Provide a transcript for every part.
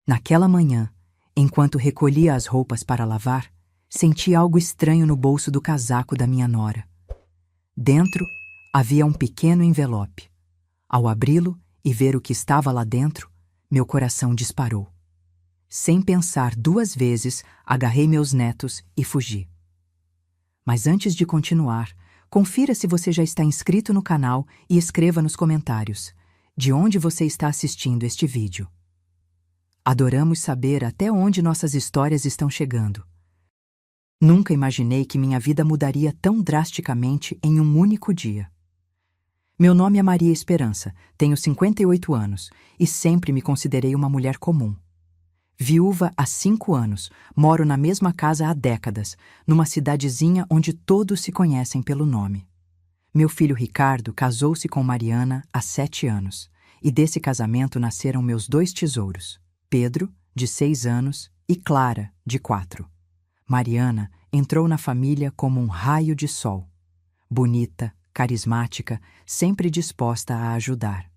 Naquela manhã, enquanto recolhia as roupas para lavar, senti algo estranho no bolso do casaco da minha nora. Dentro havia um pequeno envelope. Ao abri-lo e ver o que estava lá dentro, meu coração disparou. Sem pensar duas vezes, agarrei meus netos e fugi. Mas antes de continuar, confira se você já está inscrito no canal e escreva nos comentários de onde você está assistindo este vídeo. Adoramos saber até onde nossas histórias estão chegando. Nunca imaginei que minha vida mudaria tão drasticamente em um único dia. Meu nome é Maria Esperança, tenho 58 anos e sempre me considerei uma mulher comum. Viúva há 5 anos, moro na mesma casa há décadas, numa cidadezinha onde todos se conhecem pelo nome. Meu filho Ricardo casou-se com Mariana há 7 anos, e desse casamento nasceram meus 2 tesouros, Pedro, de 6 anos, e Clara, de 4. Mariana entrou na família como um raio de sol. Bonita, carismática, sempre disposta a ajudar.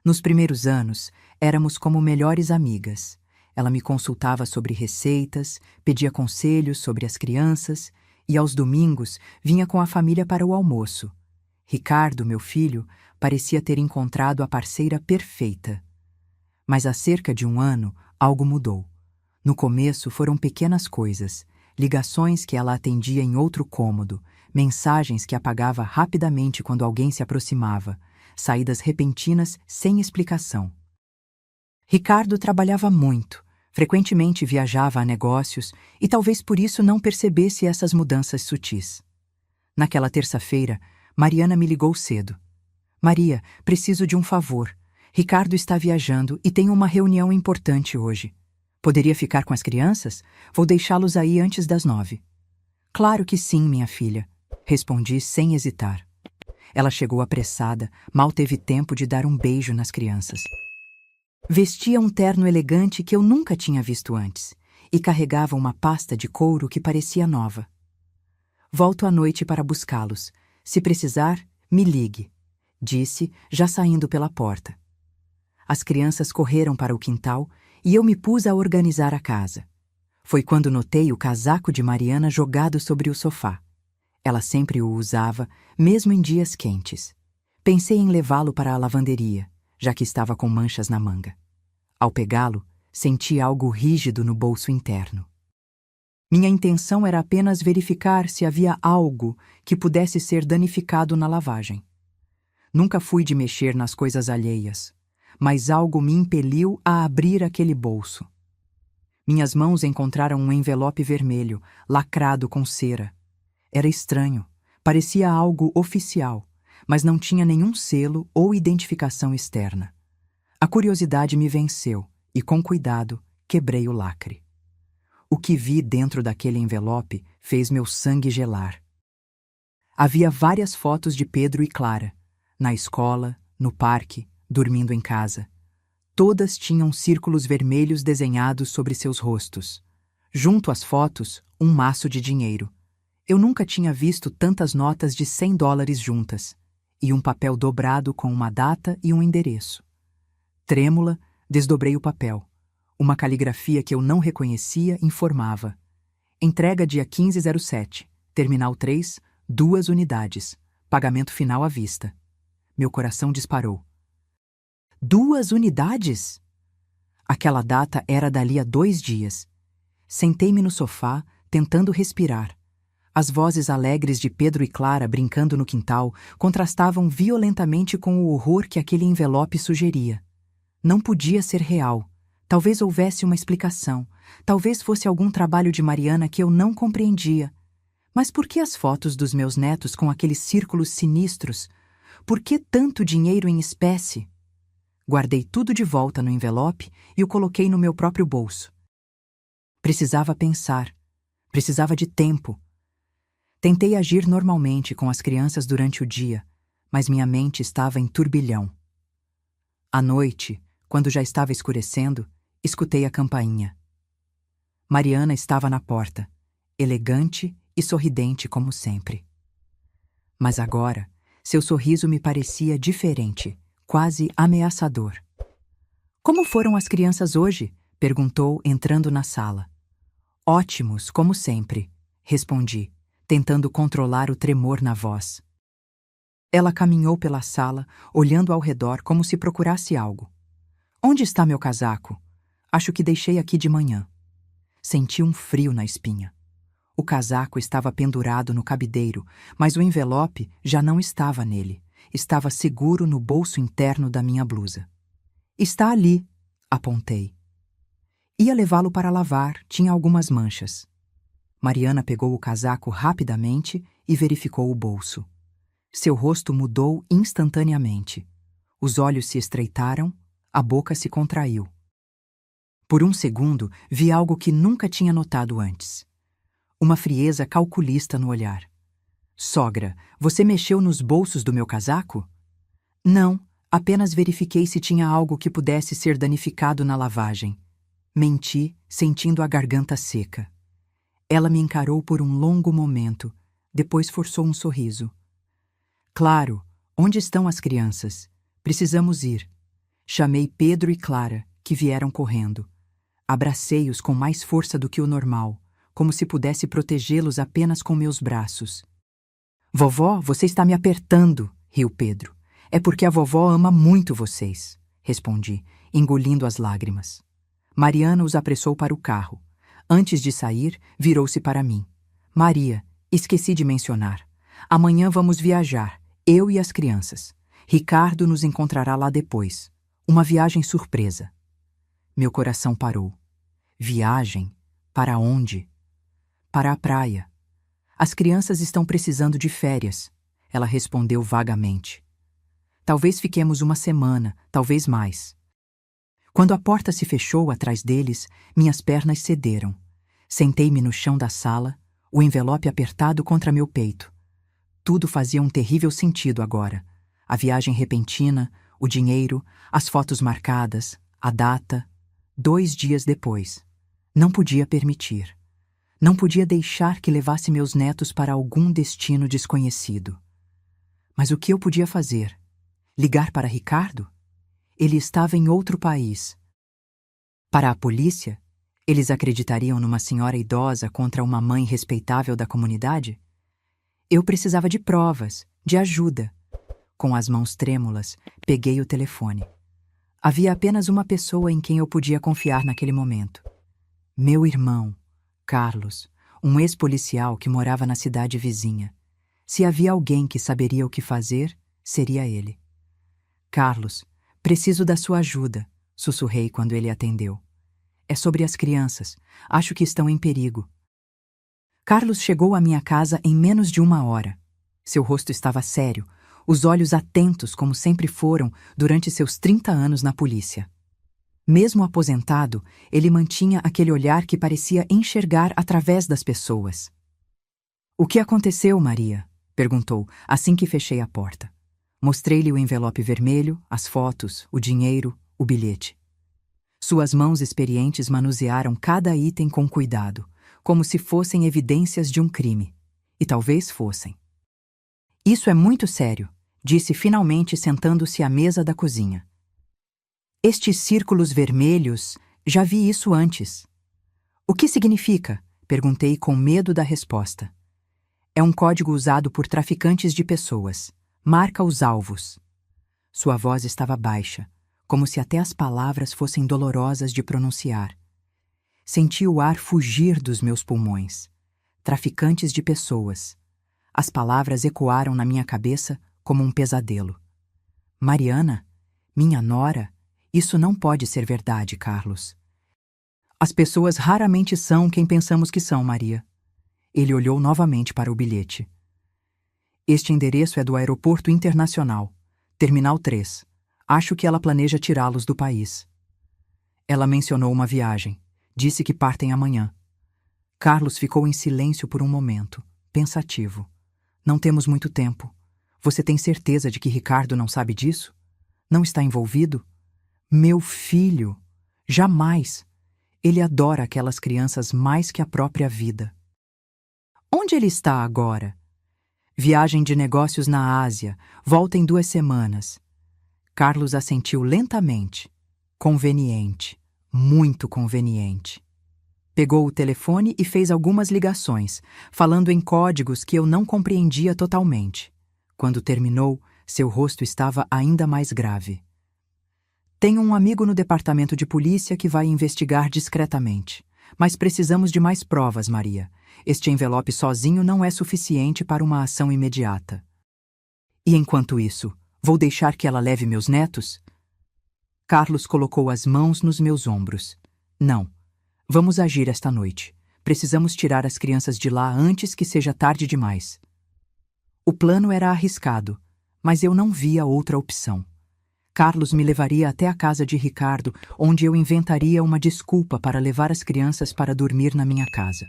Nos primeiros anos, éramos como melhores amigas. Ela me consultava sobre receitas, pedia conselhos sobre as crianças e, aos domingos, vinha com a família para o almoço. Ricardo, meu filho, parecia ter encontrado a parceira perfeita. Mas há cerca de 1 ano, algo mudou. No começo foram pequenas coisas, ligações que ela atendia em outro cômodo, mensagens que apagava rapidamente quando alguém se aproximava, saídas repentinas sem explicação. Ricardo trabalhava muito, frequentemente viajava a negócios e talvez por isso não percebesse essas mudanças sutis. Naquela terça-feira, Mariana me ligou cedo. Maria, preciso de um favor. Ricardo está viajando e tem uma reunião importante hoje. Poderia ficar com as crianças? Vou deixá-los aí antes das 9. Claro que sim, minha filha, respondi sem hesitar. Ela chegou apressada, mal teve tempo de dar um beijo nas crianças. Vestia um terno elegante que eu nunca tinha visto antes e carregava uma pasta de couro que parecia nova. Volto à noite para buscá-los. Se precisar, me ligue, disse, já saindo pela porta. As crianças correram para o quintal e eu me pus a organizar a casa. Foi quando notei o casaco de Mariana jogado sobre o sofá. Ela sempre o usava, mesmo em dias quentes. Pensei em levá-lo para a lavanderia, já que estava com manchas na manga. Ao pegá-lo, senti algo rígido no bolso interno. Minha intenção era apenas verificar se havia algo que pudesse ser danificado na lavagem. Nunca fui de mexer nas coisas alheias, mas algo me impeliu a abrir aquele bolso. Minhas mãos encontraram um envelope vermelho, lacrado com cera. Era estranho, parecia algo oficial, mas não tinha nenhum selo ou identificação externa. A curiosidade me venceu e, com cuidado, quebrei o lacre. O que vi dentro daquele envelope fez meu sangue gelar. Havia várias fotos de Pedro e Clara, na escola, no parque, dormindo em casa. Todas tinham círculos vermelhos desenhados sobre seus rostos. Junto às fotos, um maço de dinheiro. Eu nunca tinha visto tantas notas de $100 juntas, e um papel dobrado com uma data e um endereço. Trêmula, desdobrei o papel. Uma caligrafia que eu não reconhecia informava: entrega dia 15/07, Terminal 3, 2 unidades, pagamento final à vista. Meu coração disparou. 2 unidades? Aquela data era dali a 2 dias. Sentei-me no sofá, tentando respirar. As vozes alegres de Pedro e Clara brincando no quintal contrastavam violentamente com o horror que aquele envelope sugeria. Não podia ser real. Talvez houvesse uma explicação. Talvez fosse algum trabalho de Mariana que eu não compreendia. Mas por que as fotos dos meus netos com aqueles círculos sinistros? Por que tanto dinheiro em espécie? Guardei tudo de volta no envelope e o coloquei no meu próprio bolso. Precisava pensar. Precisava de tempo. Tentei agir normalmente com as crianças durante o dia, mas minha mente estava em turbilhão. À noite, quando já estava escurecendo, escutei a campainha. Mariana estava na porta, elegante e sorridente como sempre. Mas agora, seu sorriso me parecia diferente, quase ameaçador. Como foram as crianças hoje? Perguntou, entrando na sala. Ótimos, como sempre, respondi, tentando controlar o tremor na voz. Ela caminhou pela sala, olhando ao redor como se procurasse algo. Onde está meu casaco? Acho que deixei aqui de manhã. Senti um frio na espinha. O casaco estava pendurado no cabideiro, mas o envelope já não estava nele. Estava seguro no bolso interno da minha blusa. Está ali, apontei. Ia levá-lo para lavar, tinha algumas manchas. Mariana pegou o casaco rapidamente e verificou o bolso. Seu rosto mudou instantaneamente. Os olhos se estreitaram, a boca se contraiu. Por um segundo, vi algo que nunca tinha notado antes. Uma frieza calculista no olhar. Sogra, você mexeu nos bolsos do meu casaco? Não, apenas verifiquei se tinha algo que pudesse ser danificado na lavagem. Menti, sentindo a garganta seca. Ela me encarou por um longo momento, depois forçou um sorriso. Claro, onde estão as crianças? Precisamos ir. Chamei Pedro e Clara, que vieram correndo. Abracei-os com mais força do que o normal, como se pudesse protegê-los apenas com meus braços. Vovó, você está me apertando, riu Pedro. É porque a vovó ama muito vocês, respondi, engolindo as lágrimas. Mariana os apressou para o carro. Antes de sair, virou-se para mim. Maria, esqueci de mencionar. Amanhã vamos viajar, eu e as crianças. Ricardo nos encontrará lá depois. Uma viagem surpresa. Meu coração parou. Viagem? Para onde? Para a praia. As crianças estão precisando de férias, ela respondeu vagamente. Talvez fiquemos uma semana, talvez mais. Quando a porta se fechou atrás deles, minhas pernas cederam. Sentei-me no chão da sala, o envelope apertado contra meu peito. Tudo fazia um terrível sentido agora. A viagem repentina, o dinheiro, as fotos marcadas, a data. 2 dias depois. Não podia permitir. Não podia deixar que levasse meus netos para algum destino desconhecido. Mas o que eu podia fazer? Ligar para Ricardo? Ele estava em outro país. Para a polícia? Eles acreditariam numa senhora idosa contra uma mãe respeitável da comunidade? Eu precisava de provas, de ajuda. Com as mãos trêmulas, peguei o telefone. Havia apenas uma pessoa em quem eu podia confiar naquele momento. Meu irmão, Carlos, um ex-policial que morava na cidade vizinha. Se havia alguém que saberia o que fazer, seria ele. Carlos, preciso da sua ajuda, sussurrei quando ele atendeu. É sobre as crianças. Acho que estão em perigo. Carlos chegou à minha casa em menos de 1 hora. Seu rosto estava sério, os olhos atentos como sempre foram durante seus 30 anos na polícia. Mesmo aposentado, ele mantinha aquele olhar que parecia enxergar através das pessoas. O que aconteceu, Maria? Perguntou, assim que fechei a porta. Mostrei-lhe o envelope vermelho, as fotos, o dinheiro, o bilhete. Suas mãos experientes manusearam cada item com cuidado, como se fossem evidências de um crime. E talvez fossem. Isso é muito sério, disse finalmente sentando-se à mesa da cozinha. Estes círculos vermelhos, já vi isso antes. O que significa? Perguntei com medo da resposta. É um código usado por traficantes de pessoas. Marca os alvos. Sua voz estava baixa, como se até as palavras fossem dolorosas de pronunciar. Senti o ar fugir dos meus pulmões. Traficantes de pessoas. As palavras ecoaram na minha cabeça como um pesadelo. Mariana? Minha nora? Isso não pode ser verdade, Carlos. As pessoas raramente são quem pensamos que são, Maria. Ele olhou novamente para o bilhete. Este endereço é do Aeroporto Internacional, Terminal 3. Acho que ela planeja tirá-los do país. Ela mencionou uma viagem. Disse que partem amanhã. Carlos ficou em silêncio por um momento, pensativo. Não temos muito tempo. Você tem certeza de que Ricardo não sabe disso? Não está envolvido? Meu filho! Jamais! Ele adora aquelas crianças mais que a própria vida. Onde ele está agora? Viagem de negócios na Ásia. Volta em 2 semanas. Carlos assentiu lentamente. Conveniente, muito conveniente. Pegou o telefone e fez algumas ligações, falando em códigos que eu não compreendia totalmente. Quando terminou, seu rosto estava ainda mais grave. Tenho um amigo no departamento de polícia que vai investigar discretamente. Mas precisamos de mais provas, Maria. Este envelope sozinho não é suficiente para uma ação imediata. E enquanto isso, vou deixar que ela leve meus netos? Carlos colocou as mãos nos meus ombros. Não. Vamos agir esta noite. Precisamos tirar as crianças de lá antes que seja tarde demais. O plano era arriscado, mas eu não via outra opção. Carlos me levaria até a casa de Ricardo, onde eu inventaria uma desculpa para levar as crianças para dormir na minha casa.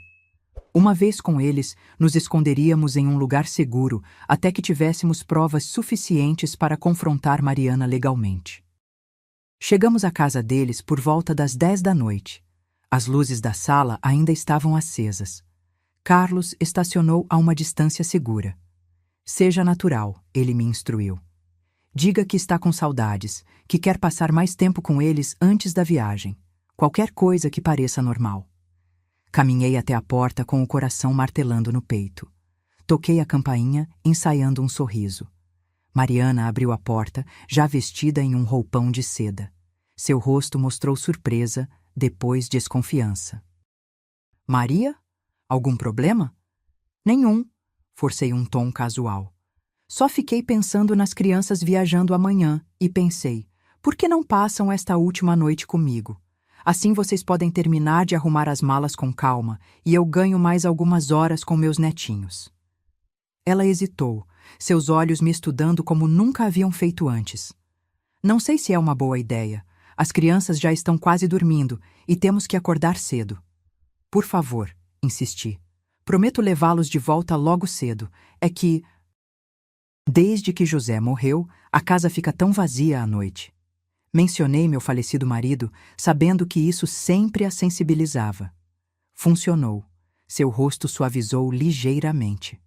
Uma vez com eles, nos esconderíamos em um lugar seguro até que tivéssemos provas suficientes para confrontar Mariana legalmente. Chegamos à casa deles por volta das 10 da noite. As luzes da sala ainda estavam acesas. Carlos estacionou a uma distância segura. Seja natural, ele me instruiu. Diga que está com saudades, que quer passar mais tempo com eles antes da viagem. Qualquer coisa que pareça normal. Caminhei até a porta com o coração martelando no peito. Toquei a campainha, ensaiando um sorriso. Mariana abriu a porta, já vestida em um roupão de seda. Seu rosto mostrou surpresa, depois desconfiança. Maria? Algum problema? Nenhum. Forcei um tom casual. Só fiquei pensando nas crianças viajando amanhã e pensei, por que não passam esta última noite comigo? Assim vocês podem terminar de arrumar as malas com calma e eu ganho mais algumas horas com meus netinhos. Ela hesitou, seus olhos me estudando como nunca haviam feito antes. Não sei se é uma boa ideia. As crianças já estão quase dormindo e temos que acordar cedo. Por favor, insisti. Prometo levá-los de volta logo cedo. É que... Desde que José morreu, a casa fica tão vazia à noite. Mencionei meu falecido marido, sabendo que isso sempre a sensibilizava. Funcionou. Seu rosto suavizou ligeiramente.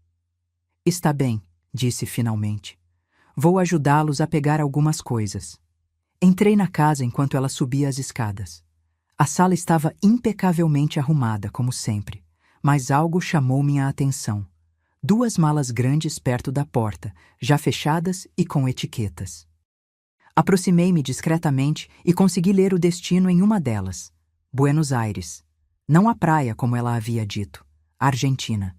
Está bem, disse finalmente. Vou ajudá-los a pegar algumas coisas. Entrei na casa enquanto ela subia as escadas. A sala estava impecavelmente arrumada, como sempre, mas algo chamou minha atenção. 2 malas grandes perto da porta, já fechadas e com etiquetas. Aproximei-me discretamente e consegui ler o destino em uma delas. Buenos Aires. Não a praia, como ela havia dito. Argentina.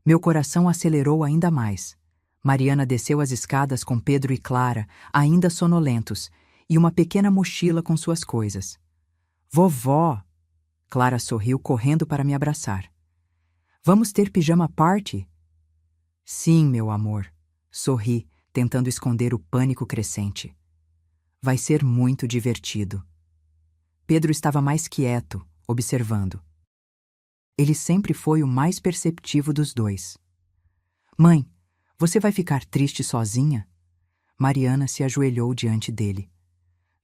Meu coração acelerou ainda mais. Mariana desceu as escadas com Pedro e Clara, ainda sonolentos, e uma pequena mochila com suas coisas. Vovó! Clara sorriu correndo para me abraçar. Vamos ter pijama party? Sim, meu amor. Sorri, tentando esconder o pânico crescente. Vai ser muito divertido. Pedro estava mais quieto, observando. Ele sempre foi o mais perceptivo dos dois. Mãe, você vai ficar triste sozinha? Mariana se ajoelhou diante dele.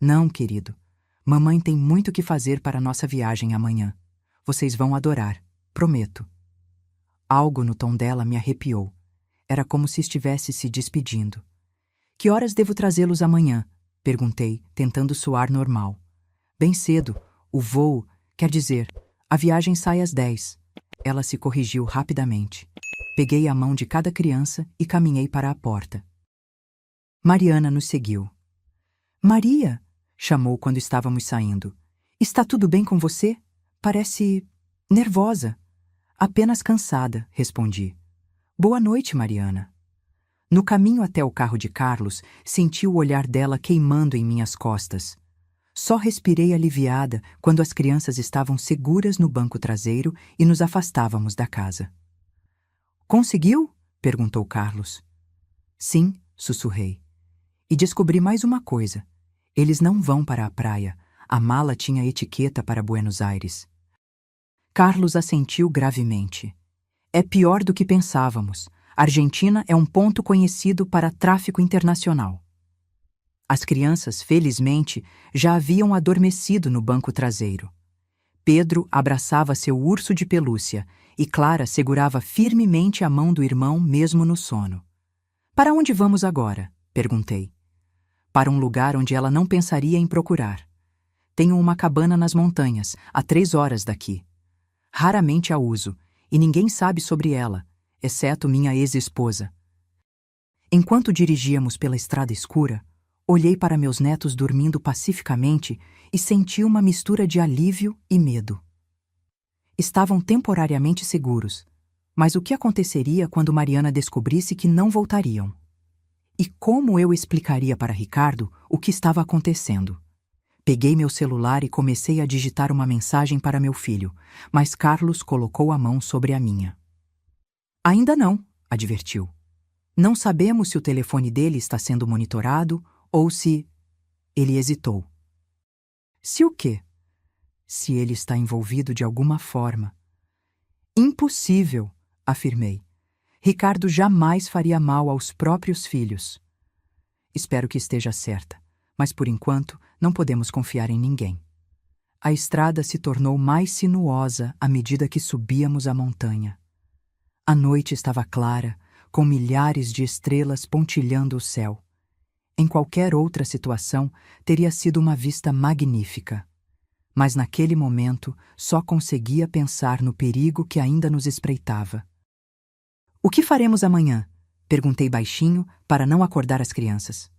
Não, querido. Mamãe tem muito que fazer para nossa viagem amanhã. Vocês vão adorar, prometo. Algo no tom dela me arrepiou. Era como se estivesse se despedindo. Que horas devo trazê-los amanhã? Perguntei, tentando soar normal. Bem cedo. O voo, quer dizer, a viagem sai às 10. Ela se corrigiu rapidamente. Peguei a mão de cada criança e caminhei para a porta. Mariana nos seguiu. Maria! Chamou quando estávamos saindo. Está tudo bem com você? Parece... nervosa. Apenas cansada, respondi. Boa noite, Mariana. No caminho até o carro de Carlos, senti o olhar dela queimando em minhas costas. Só respirei aliviada quando as crianças estavam seguras no banco traseiro e nos afastávamos da casa. Conseguiu? Perguntou Carlos. Sim, sussurrei. E descobri mais uma coisa. Eles não vão para a praia. A mala tinha etiqueta para Buenos Aires. Carlos assentiu gravemente. É pior do que pensávamos. A Argentina é um ponto conhecido para tráfico internacional. As crianças, felizmente, já haviam adormecido no banco traseiro. Pedro abraçava seu urso de pelúcia e Clara segurava firmemente a mão do irmão mesmo no sono. Para onde vamos agora? Perguntei. Para um lugar onde ela não pensaria em procurar. Tenho uma cabana nas montanhas, a 3 horas daqui. Raramente a uso, e ninguém sabe sobre ela, exceto minha ex-esposa. Enquanto dirigíamos pela estrada escura, olhei para meus netos dormindo pacificamente e senti uma mistura de alívio e medo. Estavam temporariamente seguros, mas o que aconteceria quando Mariana descobrisse que não voltariam? E como eu explicaria para Ricardo o que estava acontecendo? Peguei meu celular e comecei a digitar uma mensagem para meu filho, mas Carlos colocou a mão sobre a minha. Ainda não, advertiu. Não sabemos se o telefone dele está sendo monitorado ou se... Ele hesitou. Se o quê? Se ele está envolvido de alguma forma. Impossível, afirmei. Ricardo jamais faria mal aos próprios filhos. Espero que esteja certa, mas por enquanto não podemos confiar em ninguém. A estrada se tornou mais sinuosa à medida que subíamos a montanha. A noite estava clara, com milhares de estrelas pontilhando o céu. Em qualquer outra situação, teria sido uma vista magnífica. Mas naquele momento só conseguia pensar no perigo que ainda nos espreitava. O que faremos amanhã? Perguntei baixinho para não acordar as crianças.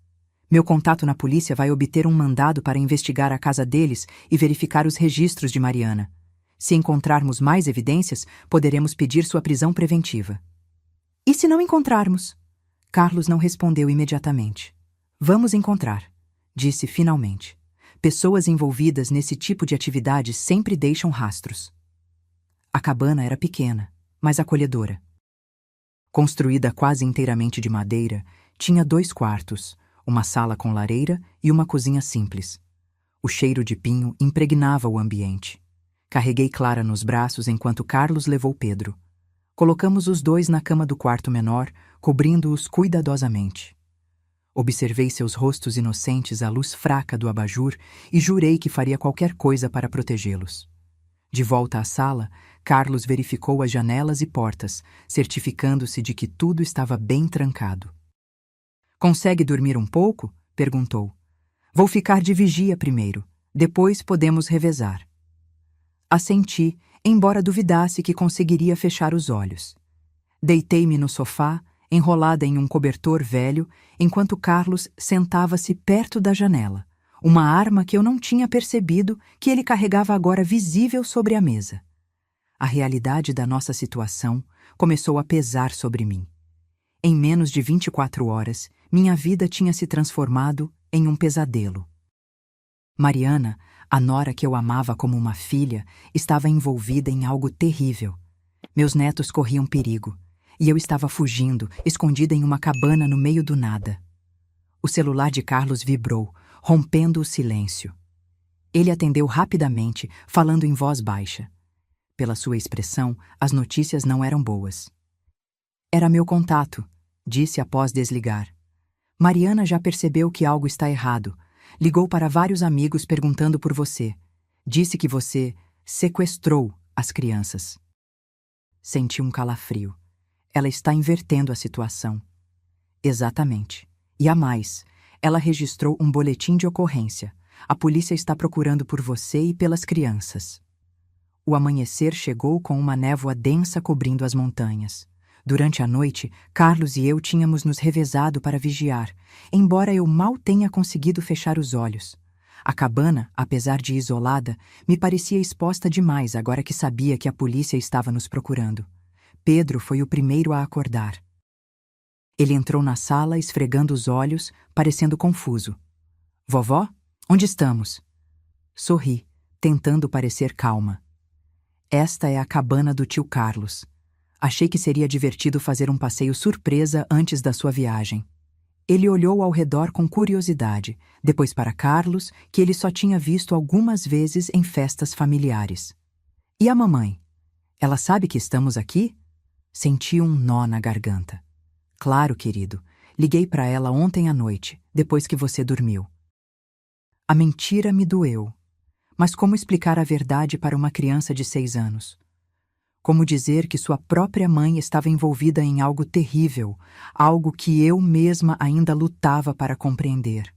Meu contato na polícia vai obter um mandado para investigar a casa deles e verificar os registros de Mariana. Se encontrarmos mais evidências, poderemos pedir sua prisão preventiva. E se não encontrarmos? Carlos não respondeu imediatamente. Vamos encontrar, disse finalmente. Pessoas envolvidas nesse tipo de atividade sempre deixam rastros. A cabana era pequena, mas acolhedora. Construída quase inteiramente de madeira, tinha 2 quartos, uma sala com lareira e uma cozinha simples. O cheiro de pinho impregnava o ambiente. Carreguei Clara nos braços enquanto Carlos levou Pedro. Colocamos os 2 na cama do quarto menor, cobrindo-os cuidadosamente. Observei seus rostos inocentes à luz fraca do abajur e jurei que faria qualquer coisa para protegê-los. De volta à sala, Carlos verificou as janelas e portas, certificando-se de que tudo estava bem trancado. Consegue dormir um pouco? Perguntou. Vou ficar de vigia primeiro, depois podemos revezar. Assenti, embora duvidasse que conseguiria fechar os olhos. Deitei-me no sofá, enrolada em um cobertor velho, enquanto Carlos sentava-se perto da janela, uma arma que eu não tinha percebido que ele carregava agora visível sobre a mesa. A realidade da nossa situação começou a pesar sobre mim. Em menos de 24 horas, minha vida tinha se transformado em um pesadelo. Mariana, a nora que eu amava como uma filha, estava envolvida em algo terrível. Meus netos corriam perigo, e eu estava fugindo, escondida em uma cabana no meio do nada. O celular de Carlos vibrou, rompendo o silêncio. Ele atendeu rapidamente, falando em voz baixa. Pela sua expressão, as notícias não eram boas. Era meu contato, disse após desligar. Mariana já percebeu que algo está errado. Ligou para vários amigos perguntando por você. Disse que você sequestrou as crianças. Senti um calafrio. Ela está invertendo a situação. Exatamente. E há mais. Ela registrou um boletim de ocorrência. A polícia está procurando por você e pelas crianças. O amanhecer chegou com uma névoa densa cobrindo as montanhas. Durante a noite, Carlos e eu tínhamos nos revezado para vigiar, embora eu mal tenha conseguido fechar os olhos. A cabana, apesar de isolada, me parecia exposta demais agora que sabia que a polícia estava nos procurando. Pedro foi o primeiro a acordar. Ele entrou na sala esfregando os olhos, parecendo confuso. Vovó, onde estamos? Sorri, tentando parecer calma. Esta é a cabana do tio Carlos. Achei que seria divertido fazer um passeio surpresa antes da sua viagem. Ele olhou ao redor com curiosidade, depois para Carlos, que ele só tinha visto algumas vezes em festas familiares. E a mamãe? Ela sabe que estamos aqui? Senti um nó na garganta. Claro, querido. Liguei para ela ontem à noite, depois que você dormiu. A mentira me doeu. Mas como explicar a verdade para uma criança de 6 anos? Como dizer que sua própria mãe estava envolvida em algo terrível, algo que eu mesma ainda lutava para compreender?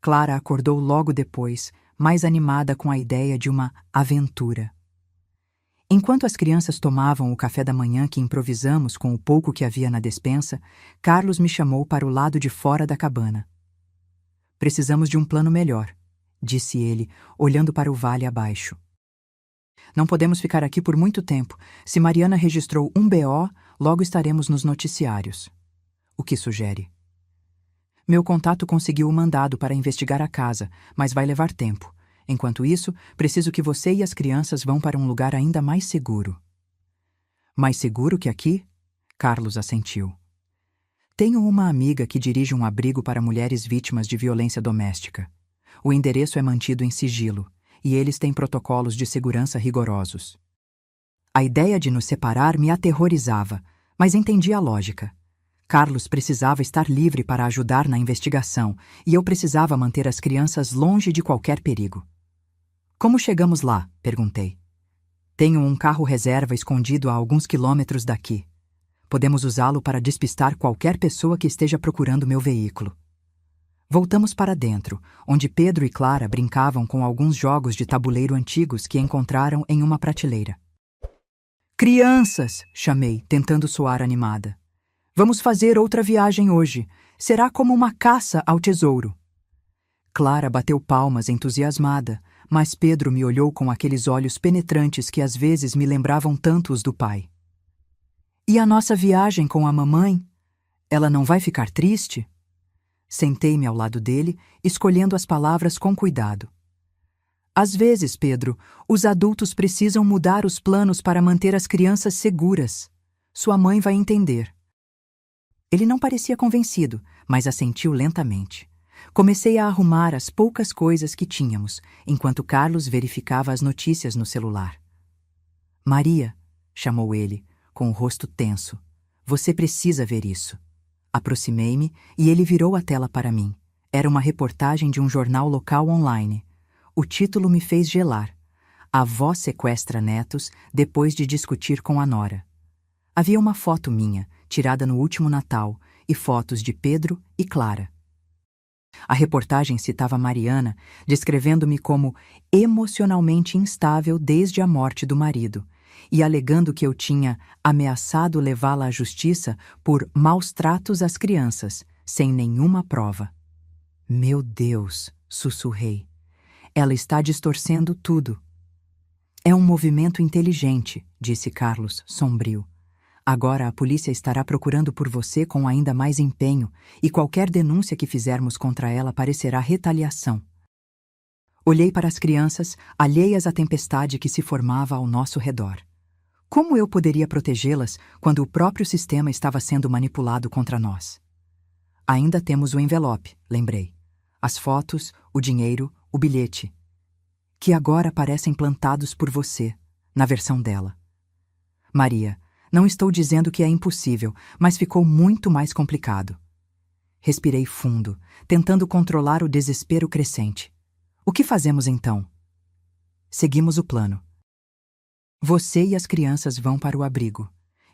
Clara acordou logo depois, mais animada com a ideia de uma aventura. Enquanto as crianças tomavam o café da manhã que improvisamos com o pouco que havia na despensa, Carlos me chamou para o lado de fora da cabana. Precisamos de um plano melhor, disse ele, olhando para o vale abaixo. Não podemos ficar aqui por muito tempo. Se Mariana registrou um BO, logo estaremos nos noticiários. O que sugere? Meu contato conseguiu o mandado para investigar a casa, mas vai levar tempo. Enquanto isso, preciso que você e as crianças vão para um lugar ainda mais seguro. Mais seguro que aqui? Carlos assentiu. Tenho uma amiga que dirige um abrigo para mulheres vítimas de violência doméstica. O endereço é mantido em sigilo, e eles têm protocolos de segurança rigorosos. A ideia de nos separar me aterrorizava, mas entendi a lógica. Carlos precisava estar livre para ajudar na investigação, e eu precisava manter as crianças longe de qualquer perigo. Como chegamos lá? Perguntei. Tenho um carro reserva escondido a alguns quilômetros daqui. Podemos usá-lo para despistar qualquer pessoa que esteja procurando meu veículo. Voltamos para dentro, onde Pedro e Clara brincavam com alguns jogos de tabuleiro antigos que encontraram em uma prateleira. Crianças! Chamei, tentando soar animada. Vamos fazer outra viagem hoje. Será como uma caça ao tesouro. Clara bateu palmas entusiasmada, mas Pedro me olhou com aqueles olhos penetrantes que às vezes me lembravam tanto os do pai. E a nossa viagem com a mamãe? Ela não vai ficar triste? Sentei-me ao lado dele, escolhendo as palavras com cuidado. Às vezes, Pedro, os adultos precisam mudar os planos para manter as crianças seguras. Sua mãe vai entender. Ele não parecia convencido, mas assentiu lentamente. Comecei a arrumar as poucas coisas que tínhamos, enquanto Carlos verificava as notícias no celular. Maria, chamou ele, com o rosto tenso. Você precisa ver isso. Aproximei-me e ele virou a tela para mim. Era uma reportagem de um jornal local online. O título me fez gelar. A avó sequestra netos depois de discutir com a nora. Havia uma foto minha, tirada no último Natal, e fotos de Pedro e Clara. A reportagem citava Mariana, descrevendo-me como emocionalmente instável desde a morte do marido, e alegando que eu tinha ameaçado levá-la à justiça por maus tratos às crianças, sem nenhuma prova. Meu Deus, sussurrei. Ela está distorcendo tudo. É um movimento inteligente, disse Carlos, sombrio. Agora a polícia estará procurando por você com ainda mais empenho, e qualquer denúncia que fizermos contra ela parecerá retaliação. Olhei para as crianças, alheias à tempestade que se formava ao nosso redor. Como eu poderia protegê-las quando o próprio sistema estava sendo manipulado contra nós? Ainda temos o envelope, lembrei. As fotos, o dinheiro, o bilhete. Que agora parecem plantados por você, na versão dela. Maria, não estou dizendo que é impossível, mas ficou muito mais complicado. Respirei fundo, tentando controlar o desespero crescente. O que fazemos então? Seguimos o plano. Você e as crianças vão para o abrigo.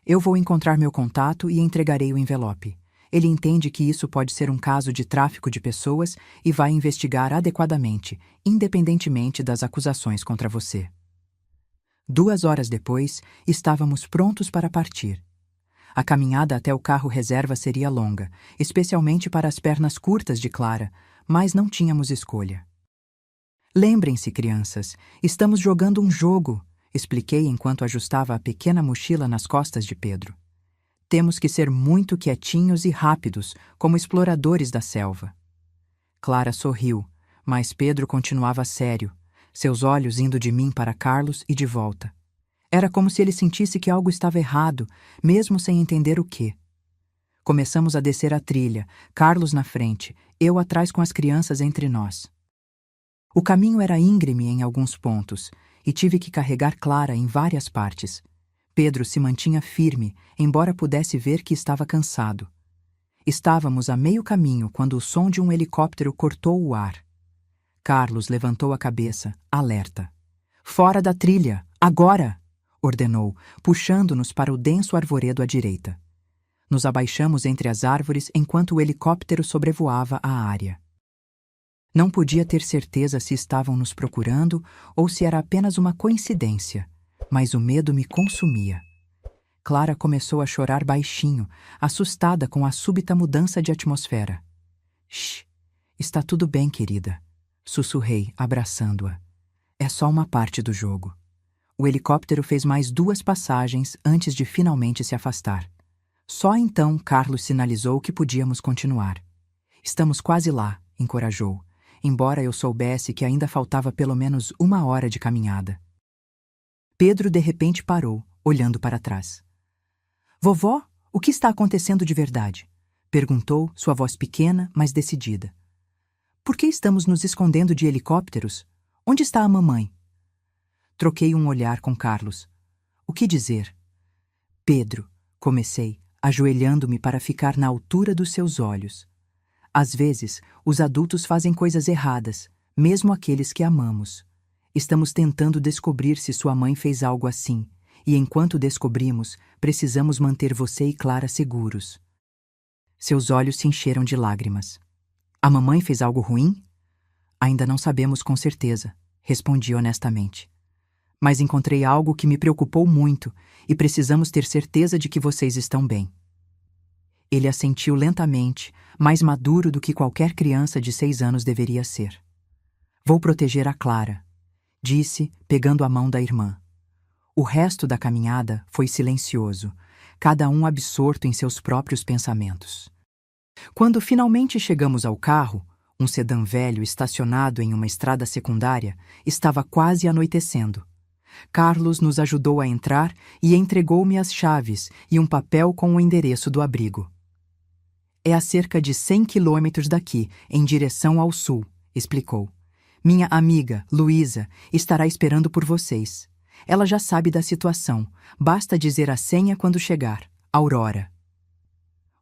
Eu vou encontrar meu contato e entregarei o envelope. Ele entende que isso pode ser um caso de tráfico de pessoas e vai investigar adequadamente, independentemente das acusações contra você. 2 horas depois, estávamos prontos para partir. A caminhada até o carro reserva seria longa, especialmente para as pernas curtas de Clara, mas não tínhamos escolha. Lembrem-se, crianças, estamos jogando um jogo, expliquei enquanto ajustava a pequena mochila nas costas de Pedro. Temos que ser muito quietinhos e rápidos, como exploradores da selva. Clara sorriu, mas Pedro continuava sério, seus olhos indo de mim para Carlos e de volta. Era como se ele sentisse que algo estava errado, mesmo sem entender o quê. Começamos a descer a trilha, Carlos na frente, eu atrás com as crianças entre nós. O caminho era íngreme em alguns pontos, e tive que carregar Clara em várias partes. Pedro se mantinha firme, embora pudesse ver que estava cansado. Estávamos a meio caminho quando o som de um helicóptero cortou o ar. Carlos levantou a cabeça, alerta. Fora da trilha, agora! Ordenou, puxando-nos para o denso arvoredo à direita. Nos abaixamos entre as árvores enquanto o helicóptero sobrevoava a área. Não podia ter certeza se estavam nos procurando ou se era apenas uma coincidência, mas o medo me consumia. Clara começou a chorar baixinho, assustada com a súbita mudança de atmosfera. Shh, está tudo bem, querida, sussurrei, abraçando-a. É só uma parte do jogo. O helicóptero fez mais 2 passagens antes de finalmente se afastar. Só então Carlos sinalizou que podíamos continuar. Estamos quase lá, encorajou, embora eu soubesse que ainda faltava pelo menos 1 hora de caminhada. Pedro de repente parou, olhando para trás. Vovó, o que está acontecendo de verdade? Perguntou, sua voz pequena, mas decidida. Por que estamos nos escondendo de helicópteros? Onde está a mamãe? Troquei um olhar com Carlos. O que dizer? Pedro, comecei, ajoelhando-me para ficar na altura dos seus olhos. Às vezes, os adultos fazem coisas erradas, mesmo aqueles que amamos. Estamos tentando descobrir se sua mãe fez algo assim, e enquanto descobrimos, precisamos manter você e Clara seguros. Seus olhos se encheram de lágrimas. A mamãe fez algo ruim? Ainda não sabemos com certeza, respondi honestamente. Mas encontrei algo que me preocupou muito e precisamos ter certeza de que vocês estão bem. Ele assentiu lentamente, mais maduro do que qualquer criança de 6 anos deveria ser. Vou proteger a Clara, disse, pegando a mão da irmã. O resto da caminhada foi silencioso, cada um absorto em seus próprios pensamentos. Quando finalmente chegamos ao carro, um sedã velho estacionado em uma estrada secundária, estava quase anoitecendo. Carlos nos ajudou a entrar e entregou-me as chaves e um papel com o endereço do abrigo. É a cerca de 100 quilômetros daqui, em direção ao sul, explicou. Minha amiga, Luísa, estará esperando por vocês. Ela já sabe da situação, basta dizer a senha quando chegar. Aurora.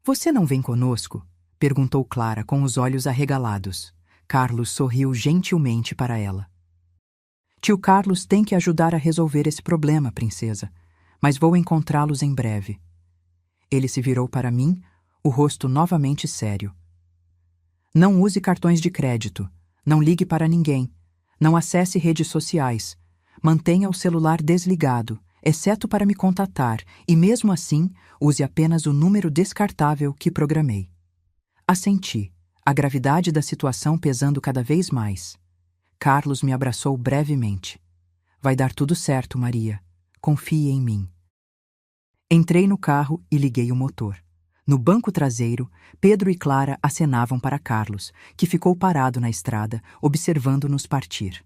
Você não vem conosco? Perguntou Clara com os olhos arregalados. Carlos sorriu gentilmente para ela. Tio Carlos tem que ajudar a resolver esse problema, princesa, mas vou encontrá-los em breve. Ele se virou para mim, o rosto novamente sério. Não use cartões de crédito, não ligue para ninguém, não acesse redes sociais, mantenha o celular desligado, exceto para me contatar, e mesmo assim, use apenas o número descartável que programei. Assenti, a gravidade da situação pesando cada vez mais. Carlos me abraçou brevemente. Vai dar tudo certo, Maria. Confie em mim. Entrei no carro e liguei o motor. No banco traseiro, Pedro e Clara acenavam para Carlos, que ficou parado na estrada, observando-nos partir.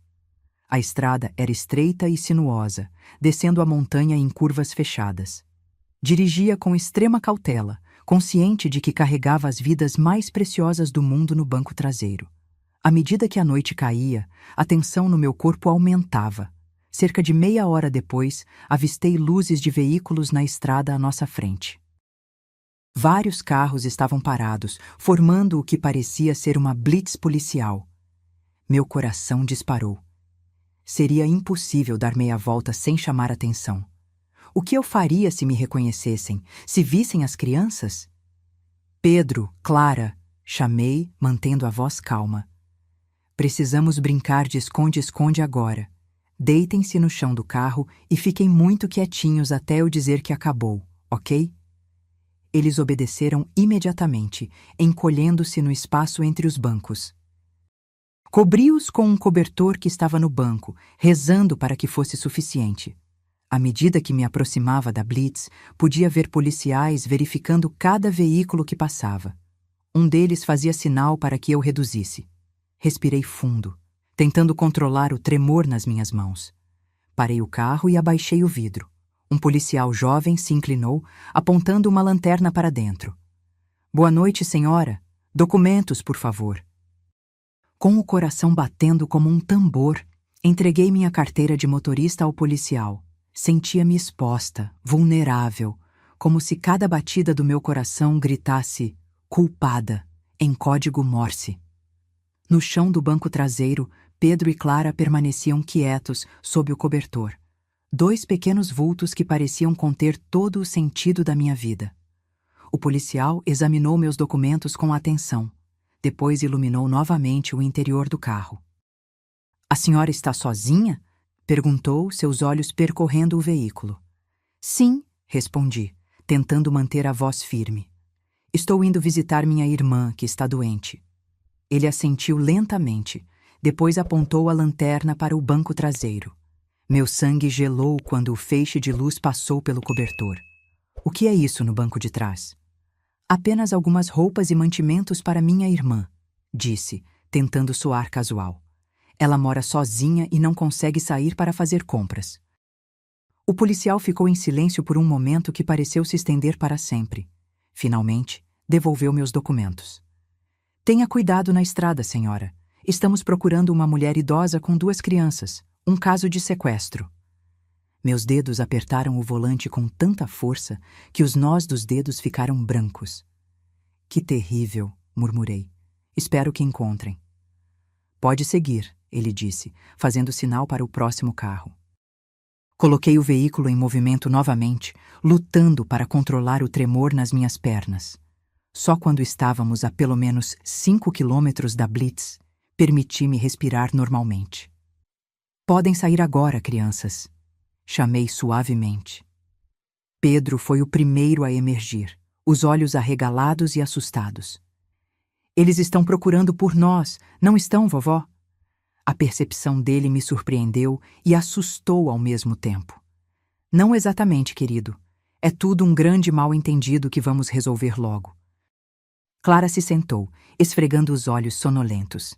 A estrada era estreita e sinuosa, descendo a montanha em curvas fechadas. Dirigia com extrema cautela, consciente de que carregava as vidas mais preciosas do mundo no banco traseiro. À medida que a noite caía, a tensão no meu corpo aumentava. Cerca de meia hora depois, avistei luzes de veículos na estrada à nossa frente. Vários carros estavam parados, formando o que parecia ser uma blitz policial. Meu coração disparou. Seria impossível dar meia volta sem chamar atenção. O que eu faria se me reconhecessem, se vissem as crianças? Pedro, Clara, chamei, mantendo a voz calma. Precisamos brincar de esconde-esconde agora. Deitem-se no chão do carro e fiquem muito quietinhos até eu dizer que acabou, ok? Eles obedeceram imediatamente, encolhendo-se no espaço entre os bancos. Cobri-os com um cobertor que estava no banco, rezando para que fosse suficiente. À medida que me aproximava da blitz, podia ver policiais verificando cada veículo que passava. Um deles fazia sinal para que eu reduzisse. Respirei fundo, tentando controlar o tremor nas minhas mãos. Parei o carro e abaixei o vidro. Um policial jovem se inclinou, apontando uma lanterna para dentro. Boa noite, senhora. Documentos, por favor. Com o coração batendo como um tambor, entreguei minha carteira de motorista ao policial. Sentia-me exposta, vulnerável, como se cada batida do meu coração gritasse culpada, em código Morse. No chão do banco traseiro, Pedro e Clara permaneciam quietos sob o cobertor. 2 pequenos vultos que pareciam conter todo o sentido da minha vida. O policial examinou meus documentos com atenção. Depois iluminou novamente o interior do carro. A senhora está sozinha? Perguntou, seus olhos percorrendo o veículo. Sim, respondi, tentando manter a voz firme. Estou indo visitar minha irmã, que está doente. Ele assentiu lentamente, depois apontou a lanterna para o banco traseiro. Meu sangue gelou quando o feixe de luz passou pelo cobertor. O que é isso no banco de trás? Apenas algumas roupas e mantimentos para minha irmã, disse, tentando soar casual. Ela mora sozinha e não consegue sair para fazer compras. O policial ficou em silêncio por um momento que pareceu se estender para sempre. Finalmente, devolveu meus documentos. Tenha cuidado na estrada, senhora. Estamos procurando uma mulher idosa com 2 crianças. Um caso de sequestro. Meus dedos apertaram o volante com tanta força que os nós dos dedos ficaram brancos. Que terrível, murmurei. Espero que encontrem. Pode seguir, ele disse, fazendo sinal para o próximo carro. Coloquei o veículo em movimento novamente, lutando para controlar o tremor nas minhas pernas. Só quando estávamos a pelo menos 5 quilômetros da Blitz, permiti-me respirar normalmente. Podem sair agora, crianças. Chamei suavemente. Pedro foi o primeiro a emergir, os olhos arregalados e assustados. Eles estão procurando por nós, não estão, vovó? A percepção dele me surpreendeu e assustou ao mesmo tempo. Não exatamente, querido. É tudo um grande mal-entendido que vamos resolver logo. Clara se sentou, esfregando os olhos sonolentos.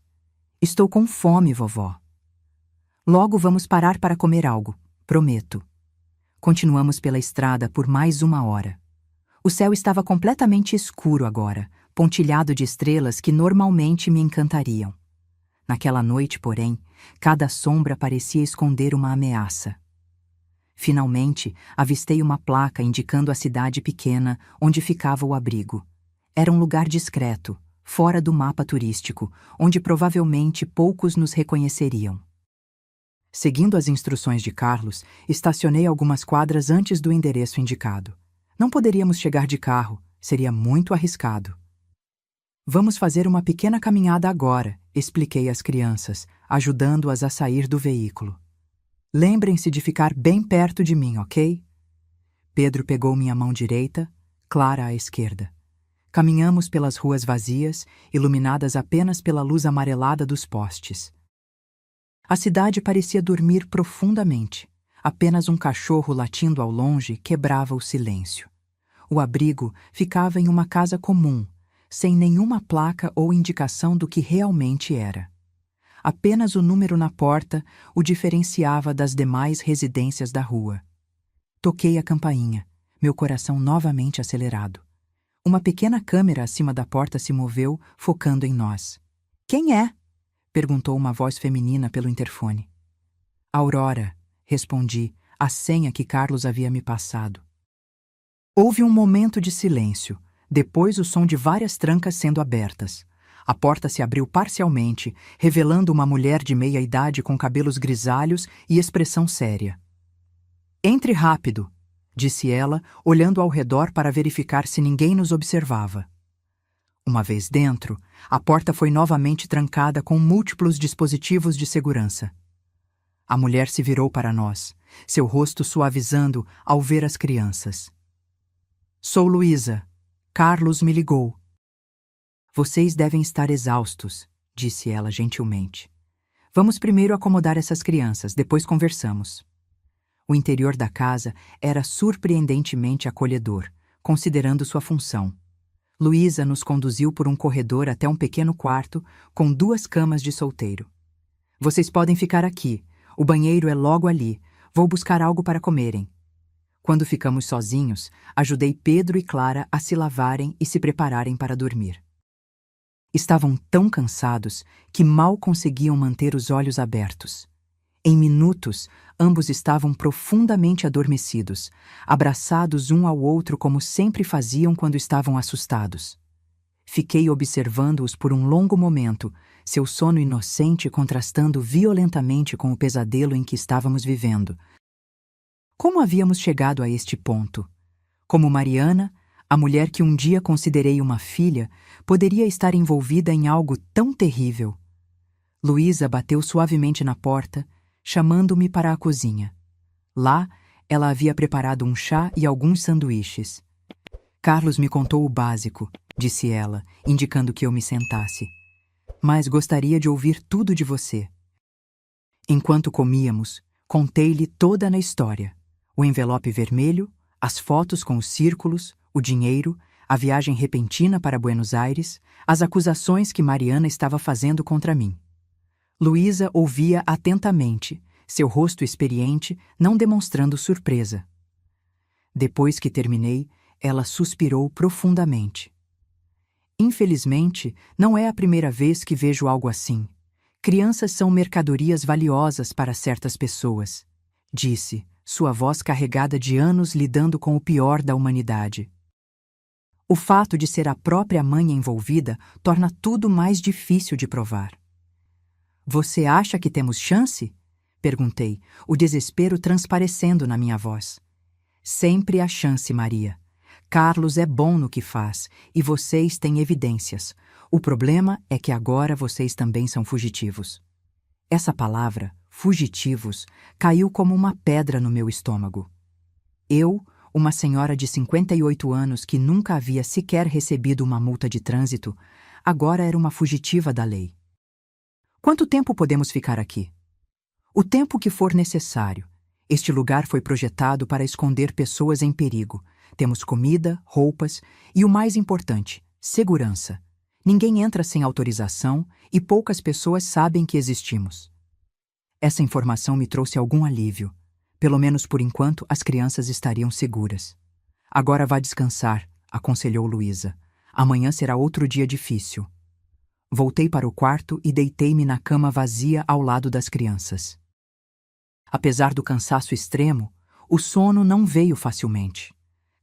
Estou com fome, vovó. Logo vamos parar para comer algo, prometo. Continuamos pela estrada por mais 1 hora. O céu estava completamente escuro agora, pontilhado de estrelas que normalmente me encantariam. Naquela noite, porém, cada sombra parecia esconder uma ameaça. Finalmente, avistei uma placa indicando a cidade pequena onde ficava o abrigo. Era um lugar discreto, fora do mapa turístico, onde provavelmente poucos nos reconheceriam. Seguindo as instruções de Carlos, estacionei algumas quadras antes do endereço indicado. Não poderíamos chegar de carro, seria muito arriscado. Vamos fazer uma pequena caminhada agora, expliquei às crianças, ajudando-as a sair do veículo. Lembrem-se de ficar bem perto de mim, ok? Pedro pegou minha mão direita, Clara à esquerda. Caminhamos pelas ruas vazias, iluminadas apenas pela luz amarelada dos postes. A cidade parecia dormir profundamente. Apenas um cachorro latindo ao longe quebrava o silêncio. O abrigo ficava em uma casa comum, sem nenhuma placa ou indicação do que realmente era. Apenas o número na porta o diferenciava das demais residências da rua. Toquei a campainha, meu coração novamente acelerado. Uma pequena câmera acima da porta se moveu, focando em nós. Quem é? Perguntou uma voz feminina pelo interfone. Aurora, respondi, a senha que Carlos havia me passado. Houve um momento de silêncio, depois o som de várias trancas sendo abertas. A porta se abriu parcialmente, revelando uma mulher de meia-idade com cabelos grisalhos e expressão séria. Entre rápido, disse ela, olhando ao redor para verificar se ninguém nos observava. Uma vez dentro, a porta foi novamente trancada com múltiplos dispositivos de segurança. A mulher se virou para nós, seu rosto suavizando ao ver as crianças. Sou Luísa. Carlos me ligou. Vocês devem estar exaustos, disse ela gentilmente. Vamos primeiro acomodar essas crianças, depois conversamos. O interior da casa era surpreendentemente acolhedor, considerando sua função. Luísa nos conduziu por um corredor até um pequeno quarto com 2 camas de solteiro. Vocês podem ficar aqui. O banheiro é logo ali. Vou buscar algo para comerem. Quando ficamos sozinhos, ajudei Pedro e Clara a se lavarem e se prepararem para dormir. Estavam tão cansados que mal conseguiam manter os olhos abertos. Em minutos, ambos estavam profundamente adormecidos, abraçados um ao outro como sempre faziam quando estavam assustados. Fiquei observando-os por um longo momento, seu sono inocente contrastando violentamente com o pesadelo em que estávamos vivendo. Como havíamos chegado a este ponto? Como Mariana, A mulher que um dia considerei uma filha poderia estar envolvida em algo tão terrível. Luísa bateu suavemente na porta, chamando-me para a cozinha. Lá, ela havia preparado um chá e alguns sanduíches. Carlos me contou o básico, disse ela, indicando que eu me sentasse. Mas gostaria de ouvir tudo de você. Enquanto comíamos, contei-lhe toda a história. O envelope vermelho, as fotos com os círculos, o dinheiro, a viagem repentina para Buenos Aires, as acusações que Mariana estava fazendo contra mim. Luísa ouvia atentamente, seu rosto experiente não demonstrando surpresa. Depois que terminei, ela suspirou profundamente. Infelizmente, não é a primeira vez que vejo algo assim. Crianças são mercadorias valiosas para certas pessoas, disse, sua voz carregada de anos lidando com o pior da humanidade. O fato de ser a própria mãe envolvida torna tudo mais difícil de provar. Você acha que temos chance? Perguntei, o desespero transparecendo na minha voz. Sempre há chance, Maria. Carlos é bom no que faz e vocês têm evidências. O problema é que agora vocês também são fugitivos. Essa palavra, fugitivos, caiu como uma pedra no meu estômago. Eu, uma senhora de 58 anos que nunca havia sequer recebido uma multa de trânsito, agora era uma fugitiva da lei. Quanto tempo podemos ficar aqui? O tempo que for necessário. Este lugar foi projetado para esconder pessoas em perigo. Temos comida, roupas e, o mais importante, segurança. Ninguém entra sem autorização e poucas pessoas sabem que existimos. Essa informação me trouxe algum alívio. Pelo menos por enquanto, as crianças estariam seguras. Agora vá descansar, aconselhou Luísa. Amanhã será outro dia difícil. Voltei para o quarto e deitei-me na cama vazia ao lado das crianças. Apesar do cansaço extremo, o sono não veio facilmente.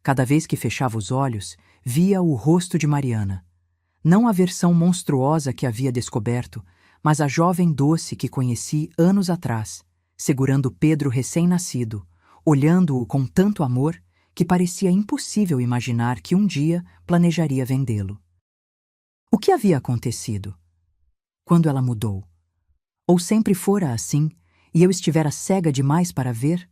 Cada vez que fechava os olhos, via o rosto de Mariana. Não a versão monstruosa que havia descoberto, mas a jovem doce que conheci anos atrás, segurando Pedro recém-nascido, olhando-o com tanto amor que parecia impossível imaginar que um dia planejaria vendê-lo. O que havia acontecido? Quando ela mudou? Ou sempre fora assim, e eu estivera cega demais para ver?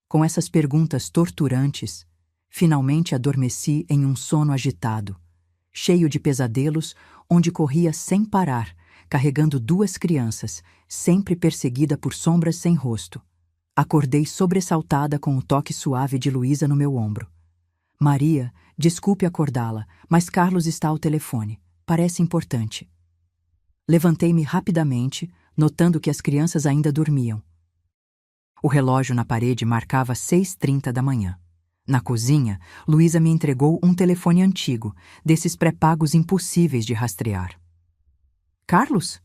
Com essas perguntas torturantes, finalmente adormeci em um sono agitado, cheio de pesadelos, onde corria sem parar, carregando duas crianças, sempre perseguida por sombras sem rosto. Acordei sobressaltada com o toque suave de Luísa no meu ombro. Maria, desculpe acordá-la, mas Carlos está ao telefone. Parece importante. Levantei-me rapidamente, notando que as crianças ainda dormiam. O relógio na parede marcava 6h30 da manhã. Na cozinha, Luísa me entregou um telefone antigo, desses pré-pagos impossíveis de rastrear. Carlos?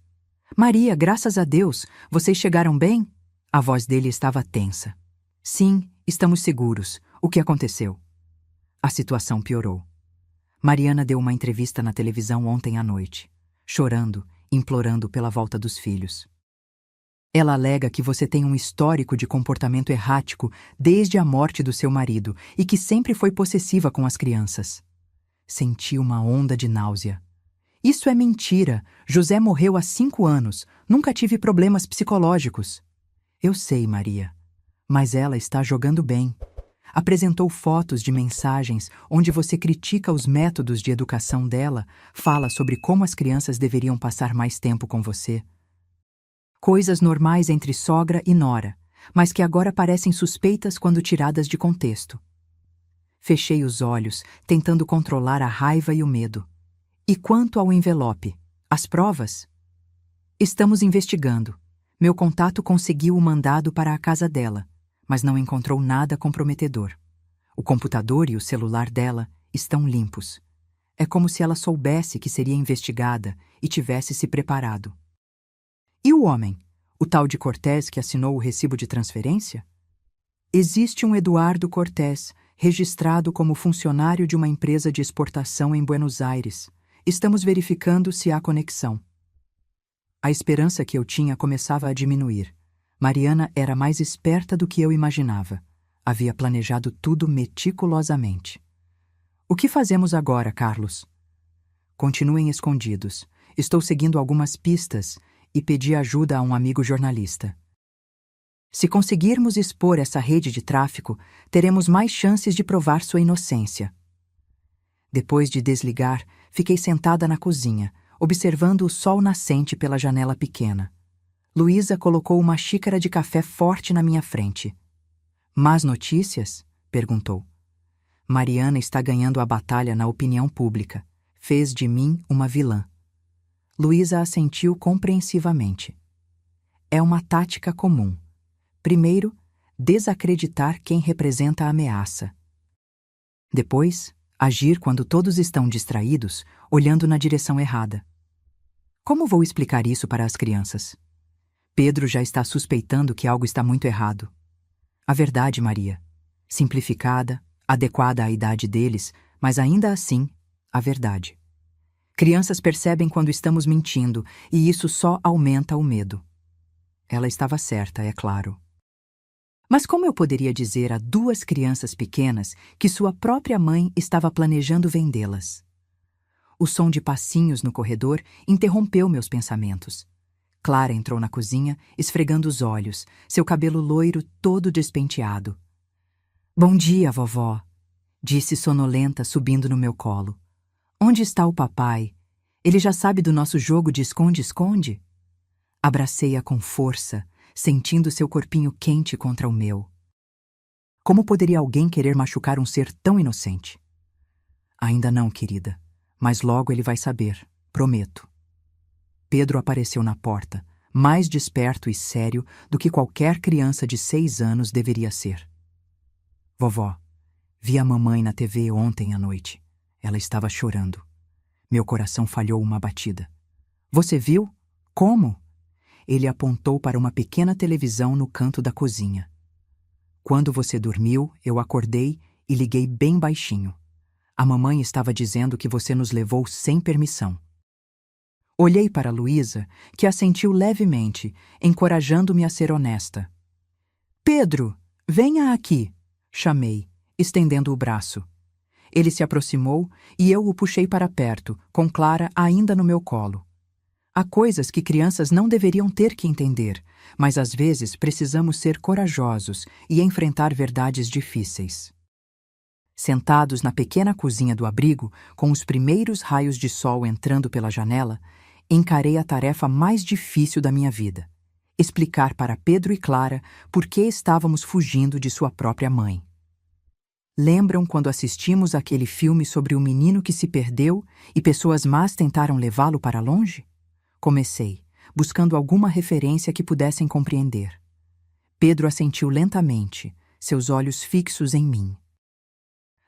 Maria, graças a Deus, vocês chegaram bem? A voz dele estava tensa. Sim, estamos seguros. O que aconteceu? A situação piorou. Mariana deu uma entrevista na televisão ontem à noite, chorando, implorando pela volta dos filhos. Ela alega que você tem um histórico de comportamento errático desde a morte do seu marido e que sempre foi possessiva com as crianças. Senti uma onda de náusea. Isso é mentira. José morreu há 5 anos. Nunca tive problemas psicológicos. Eu sei, Maria. Mas ela está jogando bem. Apresentou fotos de mensagens onde você critica os métodos de educação dela, fala sobre como as crianças deveriam passar mais tempo com você. Coisas normais entre sogra e nora, mas que agora parecem suspeitas quando tiradas de contexto. Fechei os olhos, tentando controlar a raiva e o medo. E quanto ao envelope? As provas? Estamos investigando. Meu contato conseguiu o mandado para a casa dela, mas não encontrou nada comprometedor. O computador e o celular dela estão limpos. É como se ela soubesse que seria investigada e tivesse se preparado. E o homem? O tal de Cortés que assinou o recibo de transferência? Existe um Eduardo Cortés, registrado como funcionário de uma empresa de exportação em Buenos Aires. Estamos verificando se há conexão. A esperança que eu tinha começava a diminuir. Mariana era mais esperta do que eu imaginava. Havia planejado tudo meticulosamente. O que fazemos agora, Carlos? Continuem escondidos. Estou seguindo algumas pistas e pedi ajuda a um amigo jornalista. Se conseguirmos expor essa rede de tráfico, teremos mais chances de provar sua inocência. Depois de desligar, fiquei sentada na cozinha, observando o sol nascente pela janela pequena. Luísa colocou uma xícara de café forte na minha frente. Más notícias? Perguntou. Mariana está ganhando a batalha na opinião pública. Fez de mim uma vilã. Luísa assentiu compreensivamente. É uma tática comum. Primeiro, desacreditar quem representa a ameaça. Depois, agir quando todos estão distraídos, olhando na direção errada. Como vou explicar isso para as crianças? Pedro já está suspeitando que algo está muito errado. A verdade, Maria. Simplificada, adequada à idade deles, mas ainda assim, a verdade. Crianças percebem quando estamos mentindo, e isso só aumenta o medo. Ela estava certa, é claro. Mas como eu poderia dizer a 2 crianças pequenas que sua própria mãe estava planejando vendê-las? O som de passinhos no corredor interrompeu meus pensamentos. Clara entrou na cozinha, esfregando os olhos, seu cabelo loiro todo despenteado. Bom dia, vovó, disse sonolenta, subindo no meu colo. Onde está o papai? Ele já sabe do nosso jogo de esconde-esconde? Abracei-a com força, sentindo seu corpinho quente contra o meu. Como poderia alguém querer machucar um ser tão inocente? Ainda não, querida, mas logo ele vai saber, prometo. Pedro apareceu na porta, mais desperto e sério do que qualquer criança de 6 anos deveria ser. Vovó, vi a mamãe na TV ontem à noite. Ela estava chorando. Meu coração falhou uma batida. Você viu? Como? Ele apontou para uma pequena televisão no canto da cozinha. Quando você dormiu, eu acordei e liguei bem baixinho. A mamãe estava dizendo que você nos levou sem permissão. Olhei para Luísa, que assentiu levemente, encorajando-me a ser honesta. Pedro, venha aqui, chamei, estendendo o braço. Ele se aproximou e eu o puxei para perto, com Clara ainda no meu colo. Há coisas que crianças não deveriam ter que entender, mas às vezes precisamos ser corajosos e enfrentar verdades difíceis. Sentados na pequena cozinha do abrigo, com os primeiros raios de sol entrando pela janela, encarei a tarefa mais difícil da minha vida: explicar para Pedro e Clara por que estávamos fugindo de sua própria mãe. Lembram quando assistimos aquele filme sobre o menino que se perdeu e pessoas más tentaram levá-lo para longe? Comecei, buscando alguma referência que pudessem compreender. Pedro assentiu lentamente, seus olhos fixos em mim.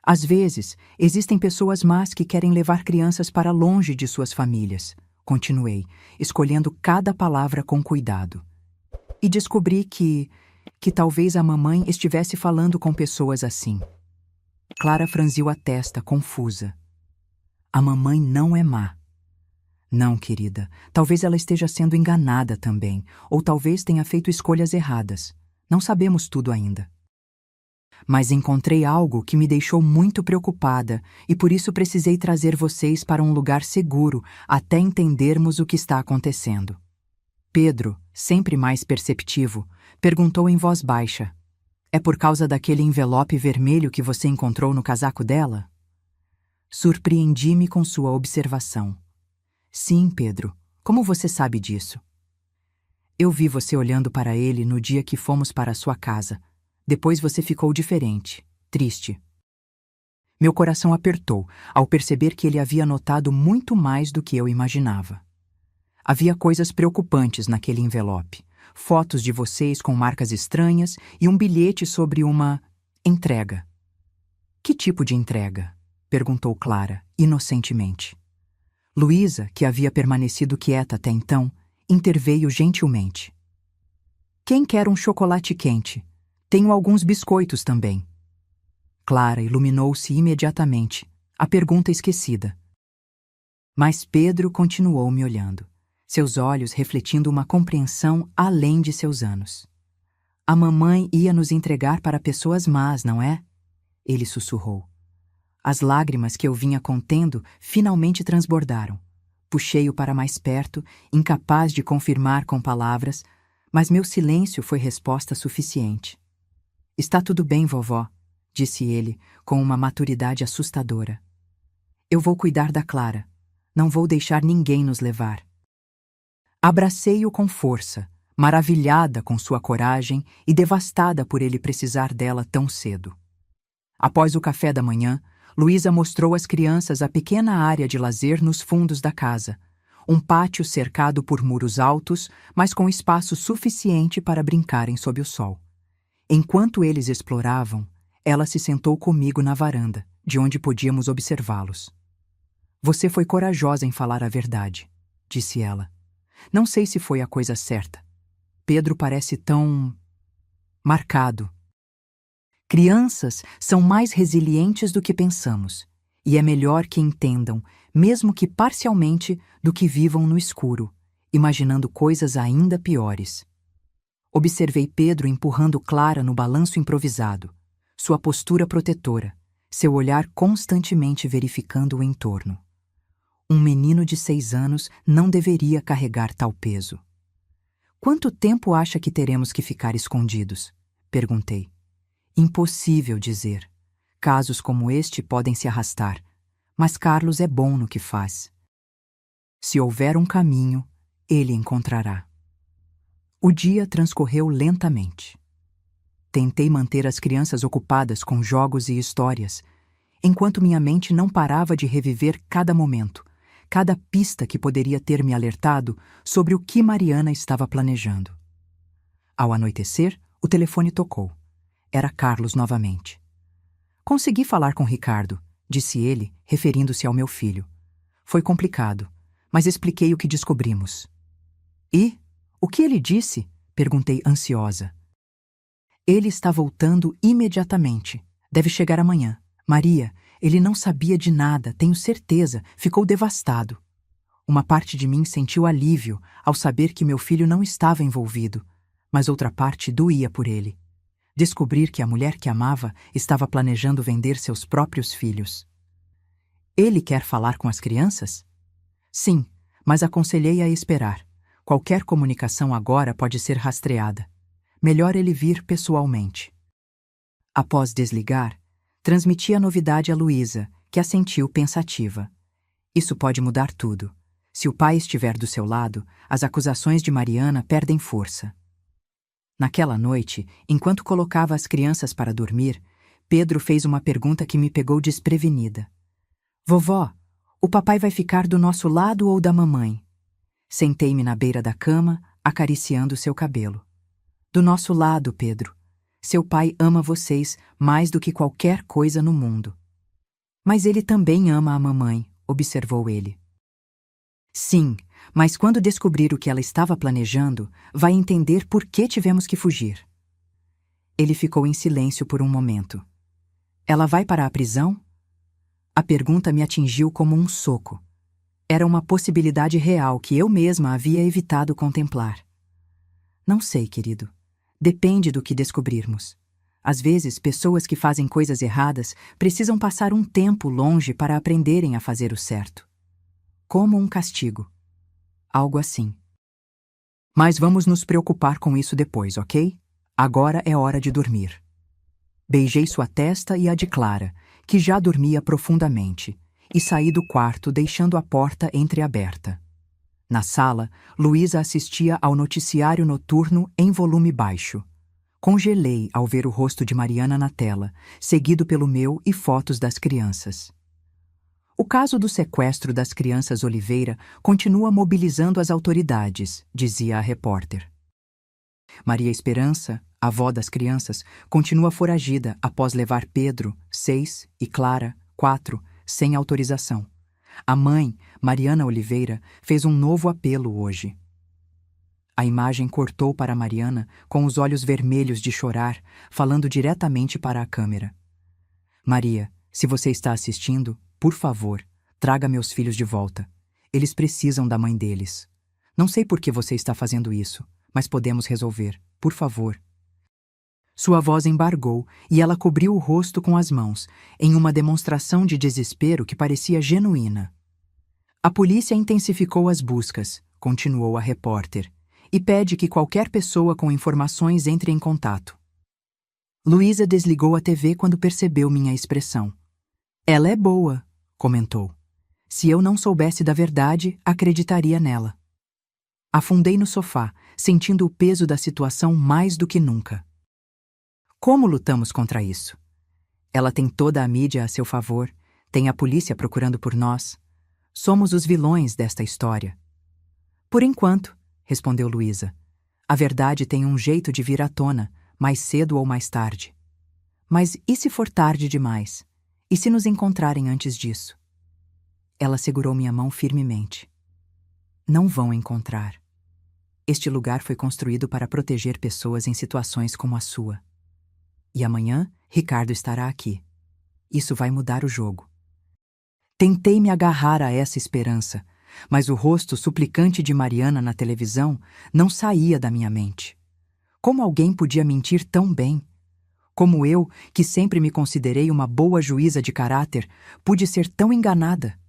Às vezes, existem pessoas más que querem levar crianças para longe de suas famílias. Continuei, escolhendo cada palavra com cuidado. E descobri que talvez a mamãe estivesse falando com pessoas assim. Clara franziu a testa, confusa. A mamãe não é má. Não, querida, talvez ela esteja sendo enganada também, ou talvez tenha feito escolhas erradas. Não sabemos tudo ainda. Mas encontrei algo que me deixou muito preocupada e por isso precisei trazer vocês para um lugar seguro até entendermos o que está acontecendo. Pedro, sempre mais perceptivo, perguntou em voz baixa: é por causa daquele envelope vermelho que você encontrou no casaco dela? Surpreendi-me com sua observação. Sim, Pedro. Como você sabe disso? Eu vi você olhando para ele no dia que fomos para a sua casa. Depois você ficou diferente, triste. Meu coração apertou ao perceber que ele havia notado muito mais do que eu imaginava. Havia coisas preocupantes naquele envelope. Fotos de vocês com marcas estranhas e um bilhete sobre uma entrega. Que tipo de entrega? Perguntou Clara, inocentemente. Luísa, que havia permanecido quieta até então, interveio gentilmente. Quem quer um chocolate quente? Tenho alguns biscoitos também. Clara iluminou-se imediatamente, a pergunta esquecida. Mas Pedro continuou me olhando, seus olhos refletindo uma compreensão além de seus anos. A mamãe ia nos entregar para pessoas más, não é? Ele sussurrou. As lágrimas que eu vinha contendo finalmente transbordaram. Puxei-o para mais perto, incapaz de confirmar com palavras, mas meu silêncio foi resposta suficiente. Está tudo bem, vovó, disse ele, com uma maturidade assustadora. Eu vou cuidar da Clara. Não vou deixar ninguém nos levar. Abracei-o com força, maravilhada com sua coragem e devastada por ele precisar dela tão cedo. Após o café da manhã, Luísa mostrou às crianças a pequena área de lazer nos fundos da casa, um pátio cercado por muros altos, mas com espaço suficiente para brincarem sob o sol. Enquanto eles exploravam, ela se sentou comigo na varanda, de onde podíamos observá-los. Você foi corajosa em falar a verdade, disse ela. Não sei se foi a coisa certa. Pedro parece tão marcado. Crianças são mais resilientes do que pensamos, e é melhor que entendam, mesmo que parcialmente, do que vivam no escuro, imaginando coisas ainda piores. Observei Pedro empurrando Clara no balanço improvisado, sua postura protetora, seu olhar constantemente verificando o entorno. Um menino de 6 anos não deveria carregar tal peso. Quanto tempo acha que teremos que ficar escondidos? Perguntei. Impossível dizer. Casos como este podem se arrastar, mas Carlos é bom no que faz. Se houver um caminho, ele encontrará. O dia transcorreu lentamente. Tentei manter as crianças ocupadas com jogos e histórias, enquanto minha mente não parava de reviver cada momento, cada pista que poderia ter me alertado sobre o que Mariana estava planejando. Ao anoitecer, o telefone tocou. Era Carlos novamente. Consegui falar com Ricardo, disse ele, referindo-se ao meu filho. Foi complicado, mas expliquei o que descobrimos. E? O que ele disse? Perguntei ansiosa. Ele está voltando imediatamente. Deve chegar amanhã. Maria, ele não sabia de nada, tenho certeza, ficou devastado. Uma parte de mim sentiu alívio ao saber que meu filho não estava envolvido, mas outra parte doía por ele. Descobrir que a mulher que amava estava planejando vender seus próprios filhos. Ele quer falar com as crianças? Sim, mas aconselhei a esperar. Qualquer comunicação agora pode ser rastreada. Melhor ele vir pessoalmente. Após desligar, transmiti a novidade a Luísa, que assentiu pensativa. Isso pode mudar tudo. Se o pai estiver do seu lado, as acusações de Mariana perdem força. Naquela noite, enquanto colocava as crianças para dormir, Pedro fez uma pergunta que me pegou desprevenida. Vovó, o papai vai ficar do nosso lado ou da mamãe? Sentei-me na beira da cama, acariciando seu cabelo. Do nosso lado, Pedro. Seu pai ama vocês mais do que qualquer coisa no mundo. Mas ele também ama a mamãe, observou ele. Sim, mas quando descobrir o que ela estava planejando, vai entender por que tivemos que fugir. Ele ficou em silêncio por um momento. Ela vai para a prisão? A pergunta me atingiu como um soco. Era uma possibilidade real que eu mesma havia evitado contemplar. Não sei, querido. Depende do que descobrirmos. Às vezes, pessoas que fazem coisas erradas precisam passar um tempo longe para aprenderem a fazer o certo. Como um castigo. Algo assim. Mas vamos nos preocupar com isso depois, ok? Agora é hora de dormir. Beijei sua testa e a de Clara, que já dormia profundamente, e saí do quarto deixando a porta entreaberta. Na sala, Luísa assistia ao noticiário noturno em volume baixo. Congelei ao ver o rosto de Mariana na tela, seguido pelo meu e fotos das crianças. O caso do sequestro das crianças Oliveira continua mobilizando as autoridades, dizia a repórter. Maria Esperança, avó das crianças, continua foragida após levar Pedro, 6, e Clara, 4, sem autorização. A mãe, Mariana Oliveira, fez um novo apelo hoje. A imagem cortou para Mariana com os olhos vermelhos de chorar, falando diretamente para a câmera. Maria, se você está assistindo, por favor, traga meus filhos de volta. Eles precisam da mãe deles. Não sei por que você está fazendo isso, mas podemos resolver. Por favor. Sua voz embargou e ela cobriu o rosto com as mãos, em uma demonstração de desespero que parecia genuína. A polícia intensificou as buscas, continuou a repórter, e pede que qualquer pessoa com informações entre em contato. Luísa desligou a TV quando percebeu minha expressão. Ela é boa, comentou. Se eu não soubesse da verdade, acreditaria nela. Afundei no sofá, sentindo o peso da situação mais do que nunca. Como lutamos contra isso? Ela tem toda a mídia a seu favor, tem a polícia procurando por nós. Somos os vilões desta história. Por enquanto, respondeu Luísa, a verdade tem um jeito de vir à tona, mais cedo ou mais tarde. Mas e se for tarde demais? E se nos encontrarem antes disso? Ela segurou minha mão firmemente. Não vão encontrar. Este lugar foi construído para proteger pessoas em situações como a sua. E amanhã, Ricardo estará aqui. Isso vai mudar o jogo. Tentei me agarrar a essa esperança, mas o rosto suplicante de Mariana na televisão não saía da minha mente. Como alguém podia mentir tão bem? Como eu, que sempre me considerei uma boa juíza de caráter, pude ser tão enganada?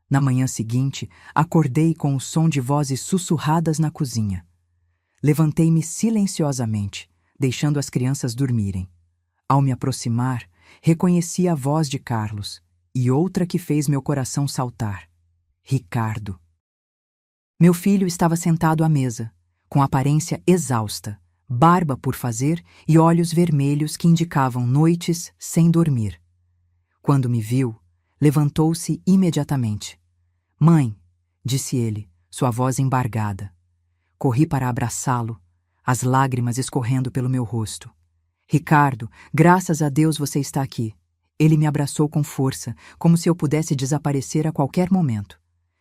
Na manhã seguinte, acordei com o som de vozes sussurradas na cozinha. Levantei-me silenciosamente, deixando as crianças dormirem. Ao me aproximar, reconheci a voz de Carlos e outra que fez meu coração saltar. Ricardo. Meu filho estava sentado à mesa, com aparência exausta, barba por fazer e olhos vermelhos que indicavam noites sem dormir. Quando me viu, levantou-se imediatamente. Mãe, disse ele, sua voz embargada. Corri para abraçá-lo, as lágrimas escorrendo pelo meu rosto. Ricardo, graças a Deus você está aqui. Ele me abraçou com força, como se eu pudesse desaparecer a qualquer momento.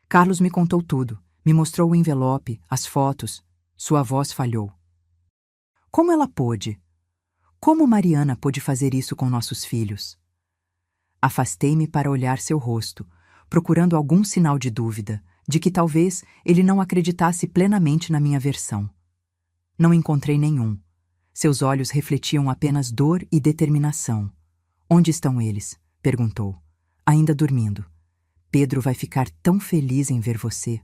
Carlos me contou tudo, me mostrou o envelope, as fotos. Sua voz falhou. Como ela pôde? Como Mariana pôde fazer isso com nossos filhos? Afastei-me para olhar seu rosto, procurando algum sinal de dúvida, de que talvez ele não acreditasse plenamente na minha versão. Não encontrei nenhum. Seus olhos refletiam apenas dor e determinação. Onde estão eles? Perguntou. Ainda dormindo. Pedro vai ficar tão feliz em ver você.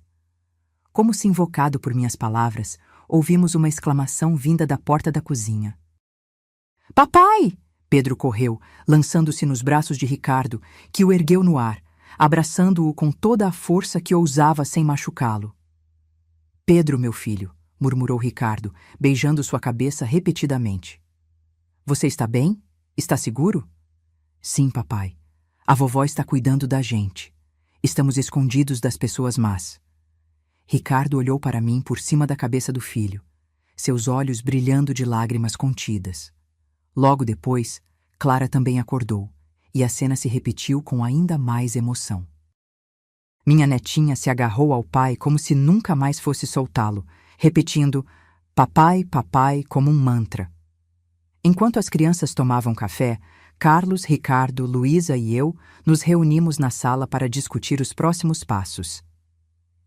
Como se invocado por minhas palavras, ouvimos uma exclamação vinda da porta da cozinha. Papai! Pedro correu, lançando-se nos braços de Ricardo, que o ergueu no ar, abraçando-o com toda a força que ousava sem machucá-lo. Pedro, meu filho, murmurou Ricardo, beijando sua cabeça repetidamente. Você está bem? Está seguro? Sim, papai. A vovó está cuidando da gente. Estamos escondidos das pessoas más. Ricardo olhou para mim por cima da cabeça do filho, seus olhos brilhando de lágrimas contidas. Logo depois, Clara também acordou, e a cena se repetiu com ainda mais emoção. Minha netinha se agarrou ao pai como se nunca mais fosse soltá-lo, repetindo papai, papai como um mantra. Enquanto as crianças tomavam café, Carlos, Ricardo, Luísa e eu nos reunimos na sala para discutir os próximos passos.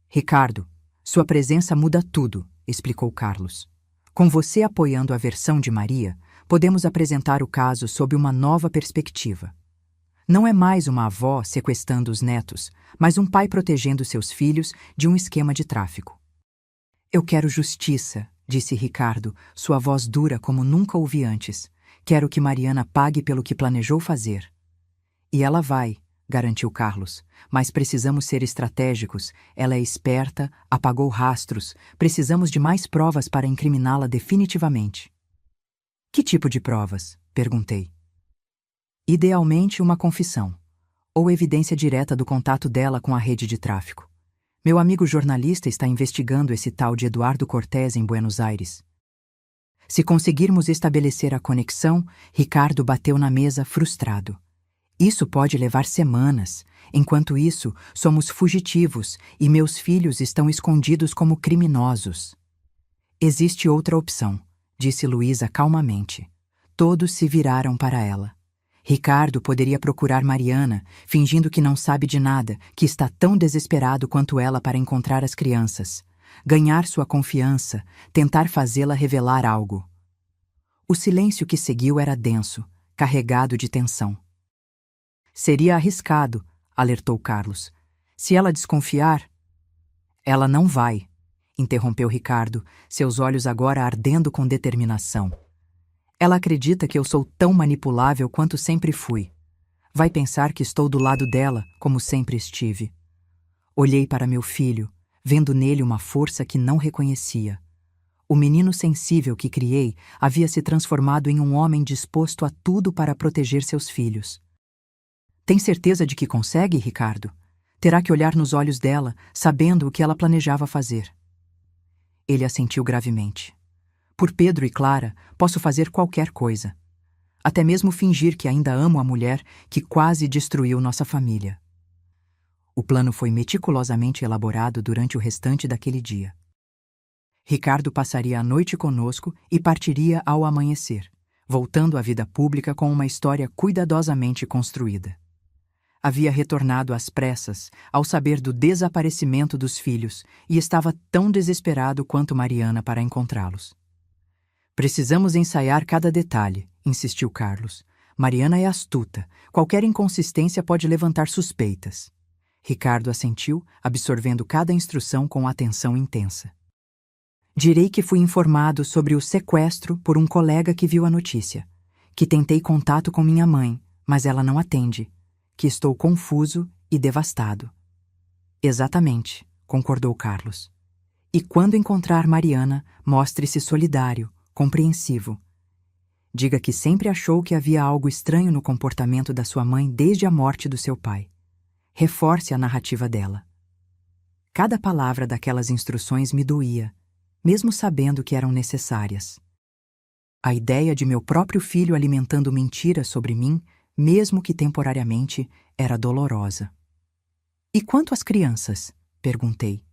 Ricardo, sua presença muda tudo, explicou Carlos. Com você apoiando a versão de Maria, podemos apresentar o caso sob uma nova perspectiva. Não é mais uma avó sequestrando os netos, mas um pai protegendo seus filhos de um esquema de tráfico. Eu quero justiça, disse Ricardo, sua voz dura como nunca ouvi antes. Quero que Mariana pague pelo que planejou fazer. E ela vai, garantiu Carlos, mas precisamos ser estratégicos. Ela é esperta, apagou rastros. Precisamos de mais provas para incriminá-la definitivamente. Que tipo de provas? Perguntei. Idealmente uma confissão, ou evidência direta do contato dela com a rede de tráfico. Meu amigo jornalista está investigando esse tal de Eduardo Cortés em Buenos Aires. Se conseguirmos estabelecer a conexão, Ricardo bateu na mesa frustrado. Isso pode levar semanas. Enquanto isso, somos fugitivos e meus filhos estão escondidos como criminosos. Existe outra opção, disse Luísa calmamente. Todos se viraram para ela. Ricardo poderia procurar Mariana, fingindo que não sabe de nada, que está tão desesperado quanto ela para encontrar as crianças. Ganhar sua confiança, tentar fazê-la revelar algo. O silêncio que seguiu era denso, carregado de tensão. Seria arriscado, alertou Carlos. Se ela desconfiar... Ela não vai, interrompeu Ricardo, seus olhos agora ardendo com determinação. Ela acredita que eu sou tão manipulável quanto sempre fui. Vai pensar que estou do lado dela, como sempre estive. Olhei para meu filho, vendo nele uma força que não reconhecia. O menino sensível que criei havia se transformado em um homem disposto a tudo para proteger seus filhos. Tem certeza de que consegue, Ricardo? Terá que olhar nos olhos dela, sabendo o que ela planejava fazer. Ele assentiu gravemente. Por Pedro e Clara, posso fazer qualquer coisa. Até mesmo fingir que ainda amo a mulher que quase destruiu nossa família. O plano foi meticulosamente elaborado durante o restante daquele dia. Ricardo passaria a noite conosco e partiria ao amanhecer, voltando à vida pública com uma história cuidadosamente construída. Havia retornado às pressas ao saber do desaparecimento dos filhos e estava tão desesperado quanto Mariana para encontrá-los. Precisamos ensaiar cada detalhe, insistiu Carlos. Mariana é astuta. Qualquer inconsistência pode levantar suspeitas. Ricardo assentiu, absorvendo cada instrução com atenção intensa. Direi que fui informado sobre o sequestro por um colega que viu a notícia, que tentei contato com minha mãe, mas ela não atende, que estou confuso e devastado. Exatamente, concordou Carlos. E quando encontrar Mariana, mostre-se solidário, compreensivo. Diga que sempre achou que havia algo estranho no comportamento da sua mãe desde a morte do seu pai. Reforce a narrativa dela. Cada palavra daquelas instruções me doía, mesmo sabendo que eram necessárias. A ideia de meu próprio filho alimentando mentiras sobre mim, mesmo que temporariamente, era dolorosa. E quanto às crianças? Perguntei.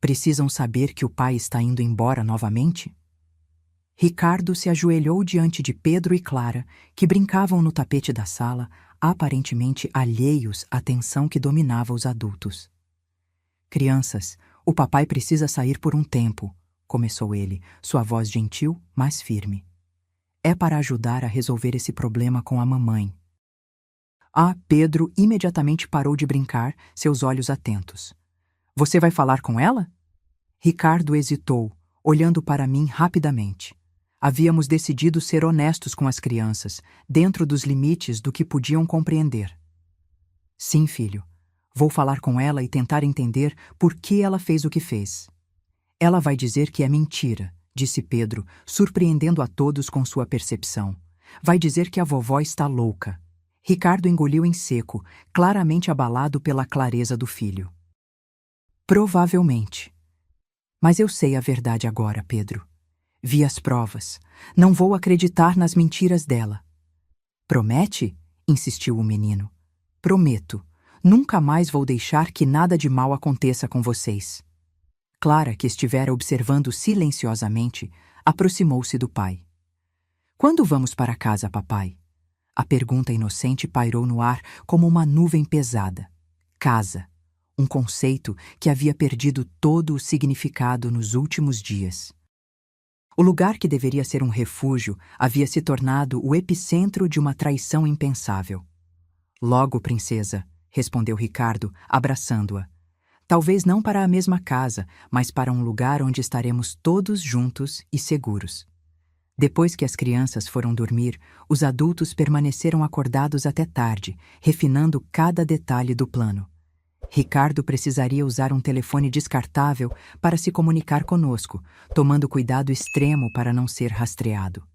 Precisam saber que o pai está indo embora novamente? Ricardo se ajoelhou diante de Pedro e Clara, que brincavam no tapete da sala, aparentemente alheios à tensão que dominava os adultos. Crianças, o papai precisa sair por um tempo, começou ele, sua voz gentil, mas firme. É para ajudar a resolver esse problema com a mamãe. Pedro imediatamente parou de brincar, seus olhos atentos. Você vai falar com ela? Ricardo hesitou, olhando para mim rapidamente. Havíamos decidido ser honestos com as crianças, dentro dos limites do que podiam compreender. Sim, filho. Vou falar com ela e tentar entender por que ela fez o que fez. Ela vai dizer que é mentira, disse Pedro, surpreendendo a todos com sua percepção. Vai dizer que a vovó está louca. Ricardo engoliu em seco, claramente abalado pela clareza do filho. Provavelmente. Mas eu sei a verdade agora, Pedro. Vi as provas. Não vou acreditar nas mentiras dela. Promete? Insistiu o menino. Prometo. Nunca mais vou deixar que nada de mal aconteça com vocês. Clara, que estivera observando silenciosamente, aproximou-se do pai. Quando vamos para casa, papai? A pergunta inocente pairou no ar como uma nuvem pesada. Casa. Um conceito que havia perdido todo o significado nos últimos dias. O lugar que deveria ser um refúgio havia se tornado o epicentro de uma traição impensável. Logo, princesa, respondeu Ricardo, abraçando-a. Talvez não para a mesma casa, mas para um lugar onde estaremos todos juntos e seguros. Depois que as crianças foram dormir, os adultos permaneceram acordados até tarde, refinando cada detalhe do plano. Ricardo precisaria usar um telefone descartável para se comunicar conosco, tomando cuidado extremo para não ser rastreado.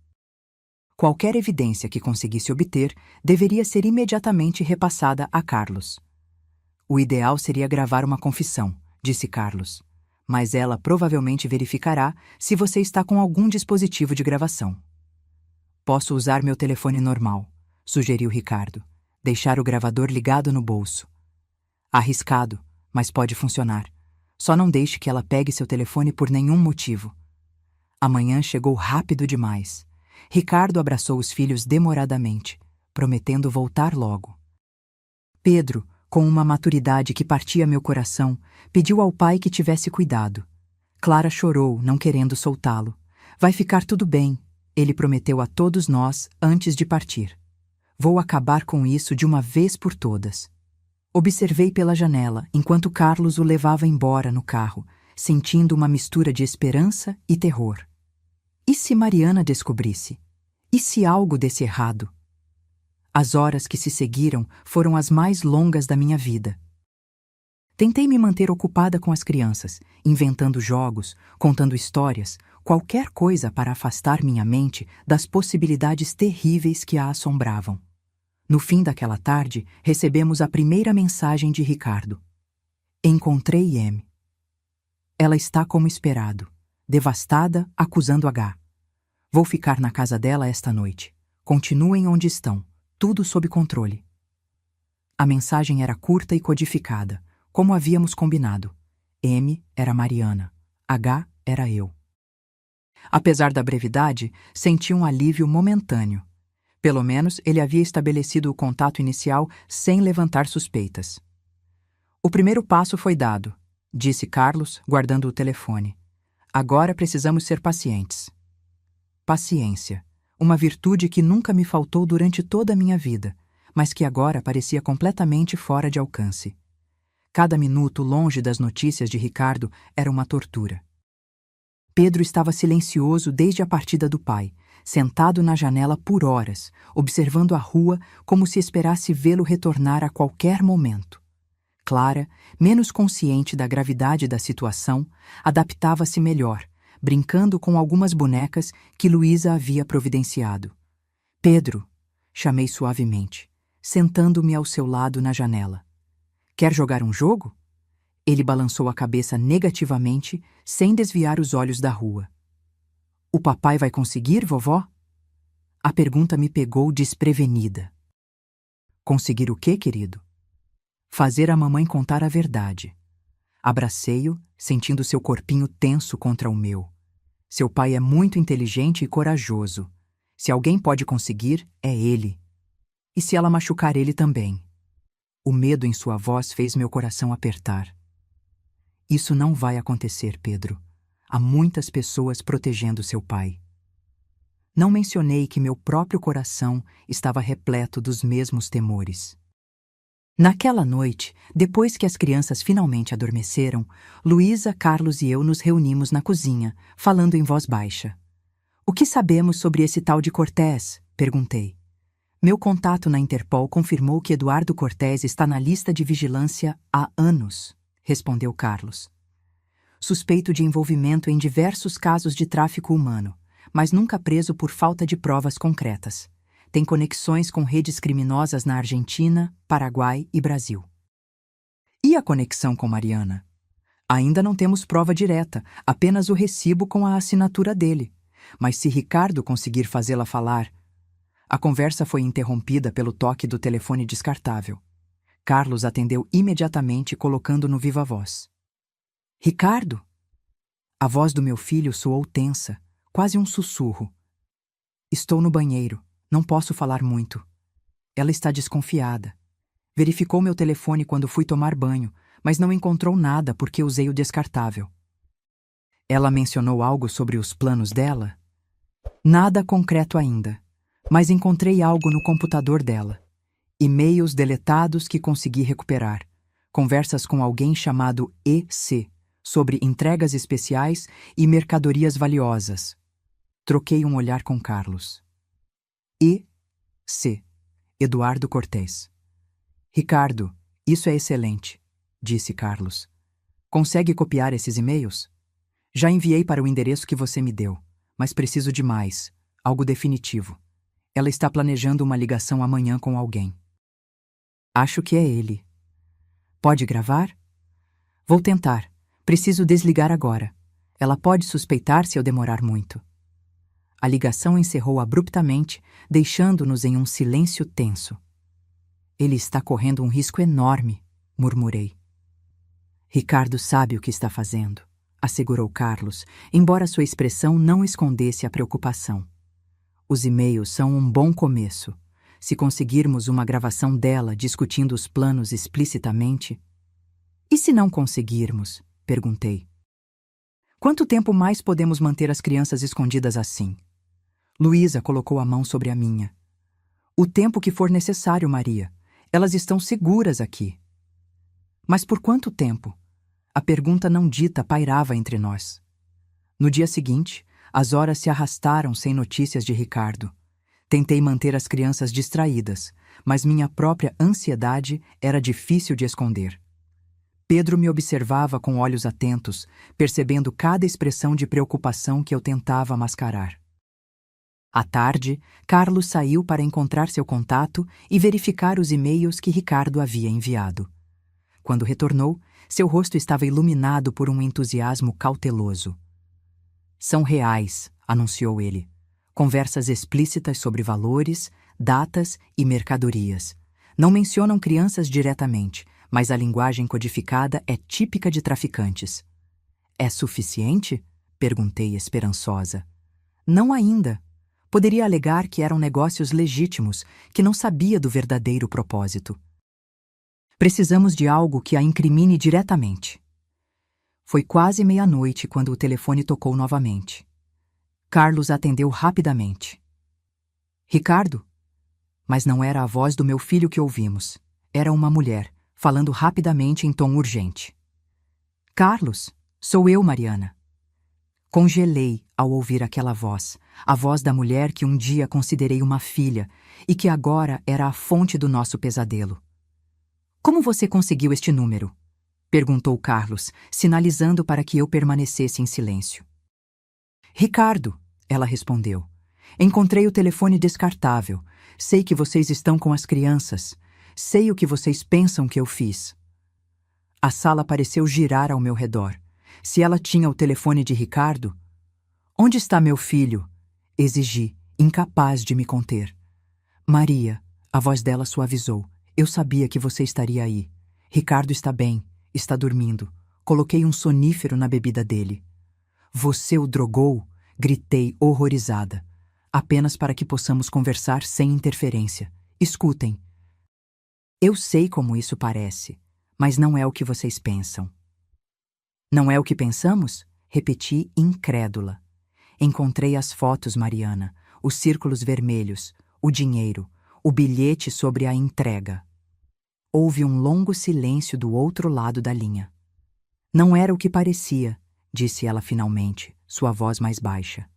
Qualquer evidência que conseguisse obter deveria ser imediatamente repassada a Carlos. O ideal seria gravar uma confissão, disse Carlos, mas ela provavelmente verificará se você está com algum dispositivo de gravação. Posso usar meu telefone normal, sugeriu Ricardo, deixar o gravador ligado no bolso. Arriscado, mas pode funcionar. Só não deixe que ela pegue seu telefone por nenhum motivo. A manhã chegou rápido demais. Ricardo abraçou os filhos demoradamente, prometendo voltar logo. Pedro, com uma maturidade que partia meu coração, pediu ao pai que tivesse cuidado. Clara chorou, não querendo soltá-lo. Vai ficar tudo bem, Ele prometeu a todos nós antes de partir. Vou acabar com isso de uma vez por todas. Observei pela janela enquanto Carlos o levava embora no carro, sentindo uma mistura de esperança e terror. E se Mariana descobrisse? E se algo desse errado? As horas que se seguiram foram as mais longas da minha vida. Tentei me manter ocupada com as crianças, inventando jogos, contando histórias, qualquer coisa para afastar minha mente das possibilidades terríveis que a assombravam. No fim daquela tarde, recebemos a primeira mensagem de Ricardo. Encontrei M. Ela está como esperado, devastada, acusando H. Vou ficar na casa dela esta noite. Continuem onde estão, tudo sob controle. A mensagem era curta e codificada, como havíamos combinado. M era Mariana, H era eu. Apesar da brevidade, senti um alívio momentâneo. Pelo menos ele havia estabelecido o contato inicial sem levantar suspeitas. O primeiro passo foi dado, disse Carlos, guardando o telefone. Agora precisamos ser pacientes. Paciência, uma virtude que nunca me faltou durante toda a minha vida, mas que agora parecia completamente fora de alcance. Cada minuto longe das notícias de Ricardo era uma tortura. Pedro estava silencioso desde a partida do pai, sentado na janela por horas, observando a rua como se esperasse vê-lo retornar a qualquer momento. Clara, menos consciente da gravidade da situação, adaptava-se melhor, brincando com algumas bonecas que Luísa havia providenciado. Pedro, chamei suavemente, sentando-me ao seu lado na janela. Quer jogar um jogo? Ele balançou a cabeça negativamente, sem desviar os olhos da rua. O papai vai conseguir, vovó? A pergunta me pegou desprevenida. Conseguir o quê, querido? Fazer a mamãe contar a verdade. Abracei-o, sentindo seu corpinho tenso contra o meu. Seu pai é muito inteligente e corajoso. Se alguém pode conseguir, é ele. E se ela machucar ele também? O medo em sua voz fez meu coração apertar. Isso não vai acontecer, Pedro. Há muitas pessoas protegendo seu pai. Não mencionei que meu próprio coração estava repleto dos mesmos temores. Naquela noite, depois que as crianças finalmente adormeceram, Luísa, Carlos e eu nos reunimos na cozinha, falando em voz baixa. O que sabemos sobre esse tal de Cortés? Perguntei. Meu contato na Interpol confirmou que Eduardo Cortés está na lista de vigilância há anos, respondeu Carlos. Suspeito de envolvimento em diversos casos de tráfico humano, mas nunca preso por falta de provas concretas. Tem conexões com redes criminosas na Argentina, Paraguai e Brasil. E a conexão com Mariana? Ainda não temos prova direta, apenas o recibo com a assinatura dele. Mas se Ricardo conseguir fazê-la falar... A conversa foi interrompida pelo toque do telefone descartável. Carlos atendeu imediatamente, colocando no viva-voz. Ricardo? A voz do meu filho soou tensa, quase um sussurro. Estou no banheiro, não posso falar muito. Ela está desconfiada. Verificou meu telefone quando fui tomar banho, mas não encontrou nada porque usei o descartável. Ela mencionou algo sobre os planos dela? Nada concreto ainda, mas encontrei algo no computador dela. E-mails deletados que consegui recuperar. Conversas com alguém chamado EC, sobre entregas especiais e mercadorias valiosas. Troquei um olhar com Carlos. EC. Eduardo Cortés. Ricardo, isso é excelente, disse Carlos. Consegue copiar esses e-mails? Já enviei para o endereço que você me deu, mas preciso de mais, algo definitivo. Ela está planejando uma ligação amanhã com alguém. Acho que é ele. Pode gravar? Vou tentar. Preciso desligar agora. Ela pode suspeitar se eu demorar muito. A ligação encerrou abruptamente, deixando-nos em um silêncio tenso. Ele está correndo um risco enorme, murmurei. Ricardo sabe o que está fazendo, assegurou Carlos, embora sua expressão não escondesse a preocupação. Os e-mails são um bom começo. Se conseguirmos uma gravação dela discutindo os planos explicitamente... E se não conseguirmos? Perguntei. Quanto tempo mais podemos manter as crianças escondidas assim? Luísa colocou a mão sobre a minha. O tempo que for necessário, Maria. Elas estão seguras aqui. Mas por quanto tempo? A pergunta não dita pairava entre nós. No dia seguinte, as horas se arrastaram sem notícias de Ricardo. Tentei manter as crianças distraídas, mas minha própria ansiedade era difícil de esconder. Pedro me observava com olhos atentos, percebendo cada expressão de preocupação que eu tentava mascarar. À tarde, Carlos saiu para encontrar seu contato e verificar os e-mails que Ricardo havia enviado. Quando retornou, seu rosto estava iluminado por um entusiasmo cauteloso. São reais, anunciou ele. Conversas explícitas sobre valores, datas e mercadorias. Não mencionam crianças diretamente, mas a linguagem codificada é típica de traficantes. É suficiente? Perguntei esperançosa. Não ainda. Poderia alegar que eram negócios legítimos, que não sabia do verdadeiro propósito. Precisamos de algo que a incrimine diretamente. Foi quase meia-noite quando o telefone tocou novamente. Carlos atendeu rapidamente. Ricardo? Mas não era a voz do meu filho que ouvimos. Era uma mulher, falando rapidamente em tom urgente. Carlos, sou eu, Mariana. Congelei ao ouvir aquela voz, a voz da mulher que um dia considerei uma filha e que agora era a fonte do nosso pesadelo. Como você conseguiu este número? Perguntou Carlos, sinalizando para que eu permanecesse em silêncio. Ricardo, ela respondeu. Encontrei o telefone descartável. Sei que vocês estão com as crianças. Sei o que vocês pensam que eu fiz. A sala pareceu girar ao meu redor. Se ela tinha o telefone de Ricardo... Onde está meu filho? Exigi, incapaz de me conter. Maria, a voz dela suavizou. Eu sabia que você estaria aí. Ricardo está bem, está dormindo. Coloquei um sonífero na bebida dele. Você o drogou? Gritei horrorizada. Apenas para que possamos conversar sem interferência. Escutem. Eu sei como isso parece, mas não é o que vocês pensam. Não é o que pensamos? Repeti, incrédula. Encontrei as fotos, Mariana, os círculos vermelhos, o dinheiro, o bilhete sobre a entrega. Houve um longo silêncio do outro lado da linha. Não era o que parecia, disse ela finalmente, sua voz mais baixa.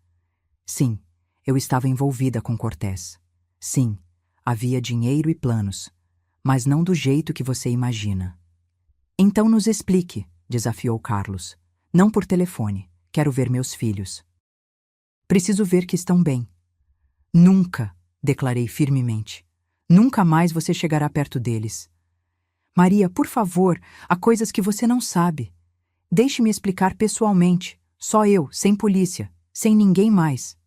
Sim, eu estava envolvida com Cortés. Sim, havia dinheiro e planos, mas não do jeito que você imagina. Então nos explique, desafiou Carlos. Não por telefone, quero ver meus filhos. Preciso ver que estão bem. Nunca, declarei firmemente. Nunca mais você chegará perto deles. Maria, por favor, há coisas que você não sabe. Deixe-me explicar pessoalmente, só eu, sem polícia, sem ninguém mais.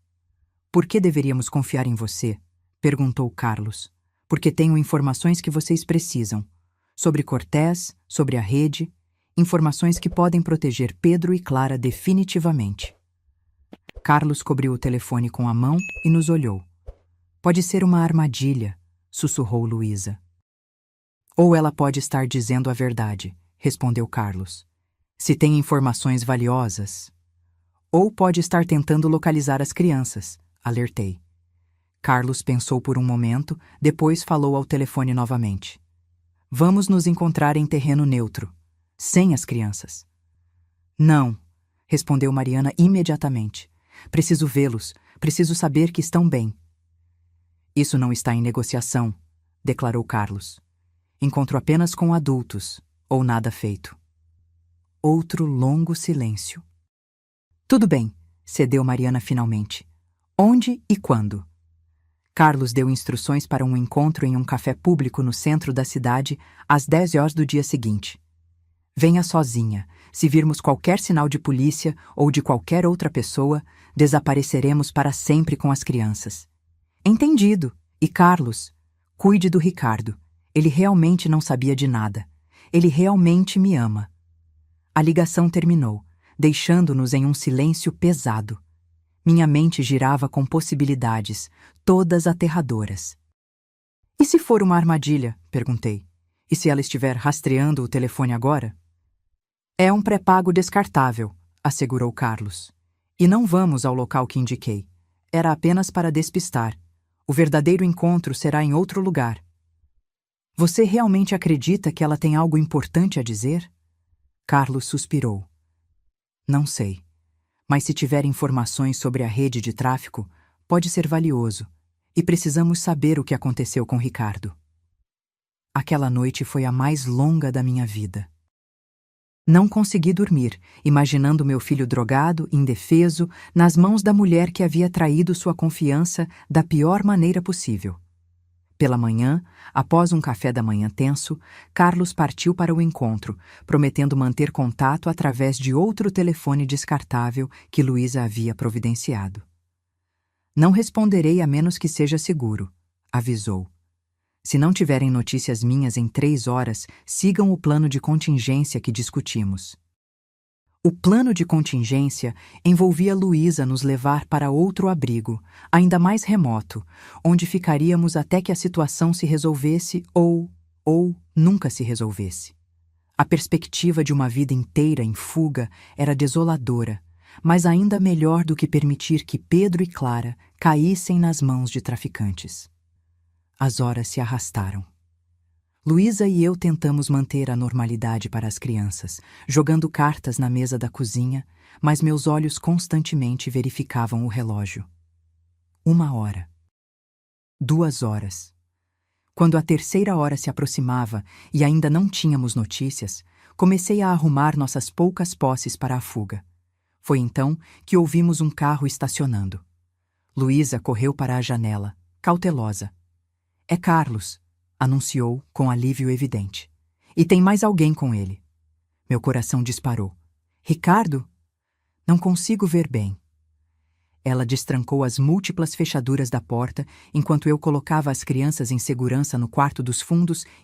Por que deveríamos confiar em você? Perguntou Carlos. Porque tenho informações que vocês precisam. Sobre Cortés, sobre a rede, informações que podem proteger Pedro e Clara definitivamente. Carlos cobriu o telefone com a mão e nos olhou. Pode ser uma armadilha, sussurrou Luísa. Ou ela pode estar dizendo a verdade, respondeu Carlos. Se tem informações valiosas. Ou pode estar tentando localizar as crianças, alertei. Carlos pensou por um momento, depois falou ao telefone novamente. Vamos nos encontrar em terreno neutro, sem as crianças. Não, respondeu Mariana imediatamente. Preciso vê-los, preciso saber que estão bem. Isso não está em negociação, declarou Carlos. Encontro apenas com adultos, ou nada feito. Outro longo silêncio. Tudo bem, cedeu Mariana finalmente. Onde e quando? Carlos deu instruções para um encontro em um café público no centro da cidade às 10 horas do dia seguinte. Venha sozinha. Se virmos qualquer sinal de polícia ou de qualquer outra pessoa, desapareceremos para sempre com as crianças. Entendido. E Carlos, cuide do Ricardo. Ele realmente não sabia de nada. Ele realmente me ama. A ligação terminou, deixando-nos em um silêncio pesado. Minha mente girava com possibilidades, todas aterradoras. E se for uma armadilha? Perguntei. E se ela estiver rastreando o telefone agora? É um pré-pago descartável, assegurou Carlos. E não vamos ao local que indiquei. Era apenas para despistar. O verdadeiro encontro será em outro lugar. Você realmente acredita que ela tem algo importante a dizer? Carlos suspirou. Não sei. Mas se tiver informações sobre a rede de tráfico, pode ser valioso. E precisamos saber o que aconteceu com Ricardo. Aquela noite foi a mais longa da minha vida. Não consegui dormir, imaginando meu filho drogado, indefeso, nas mãos da mulher que havia traído sua confiança da pior maneira possível. Pela manhã, após um café da manhã tenso, Carlos partiu para o encontro, prometendo manter contato através de outro telefone descartável que Luísa havia providenciado. Não responderei a menos que seja seguro, avisou. Se não tiverem notícias minhas em 3 horas, sigam o plano de contingência que discutimos. O plano de contingência envolvia Luísa nos levar para outro abrigo, ainda mais remoto, onde ficaríamos até que a situação se resolvesse ou nunca se resolvesse. A perspectiva de uma vida inteira em fuga era desoladora, mas ainda melhor do que permitir que Pedro e Clara caíssem nas mãos de traficantes. As horas se arrastaram. Luísa e eu tentamos manter a normalidade para as crianças, jogando cartas na mesa da cozinha, mas meus olhos constantemente verificavam o relógio. 1 hora. 2 horas. Quando a 3ª hora se aproximava e ainda não tínhamos notícias, comecei a arrumar nossas poucas posses para a fuga. Foi então que ouvimos um carro estacionando. Luísa correu para a janela, cautelosa. É Carlos, anunciou com alívio evidente. E tem mais alguém com ele. Meu coração disparou. Ricardo? Não consigo ver bem. Ela destrancou as múltiplas fechaduras da porta enquanto eu colocava as crianças em segurança no quarto dos fundos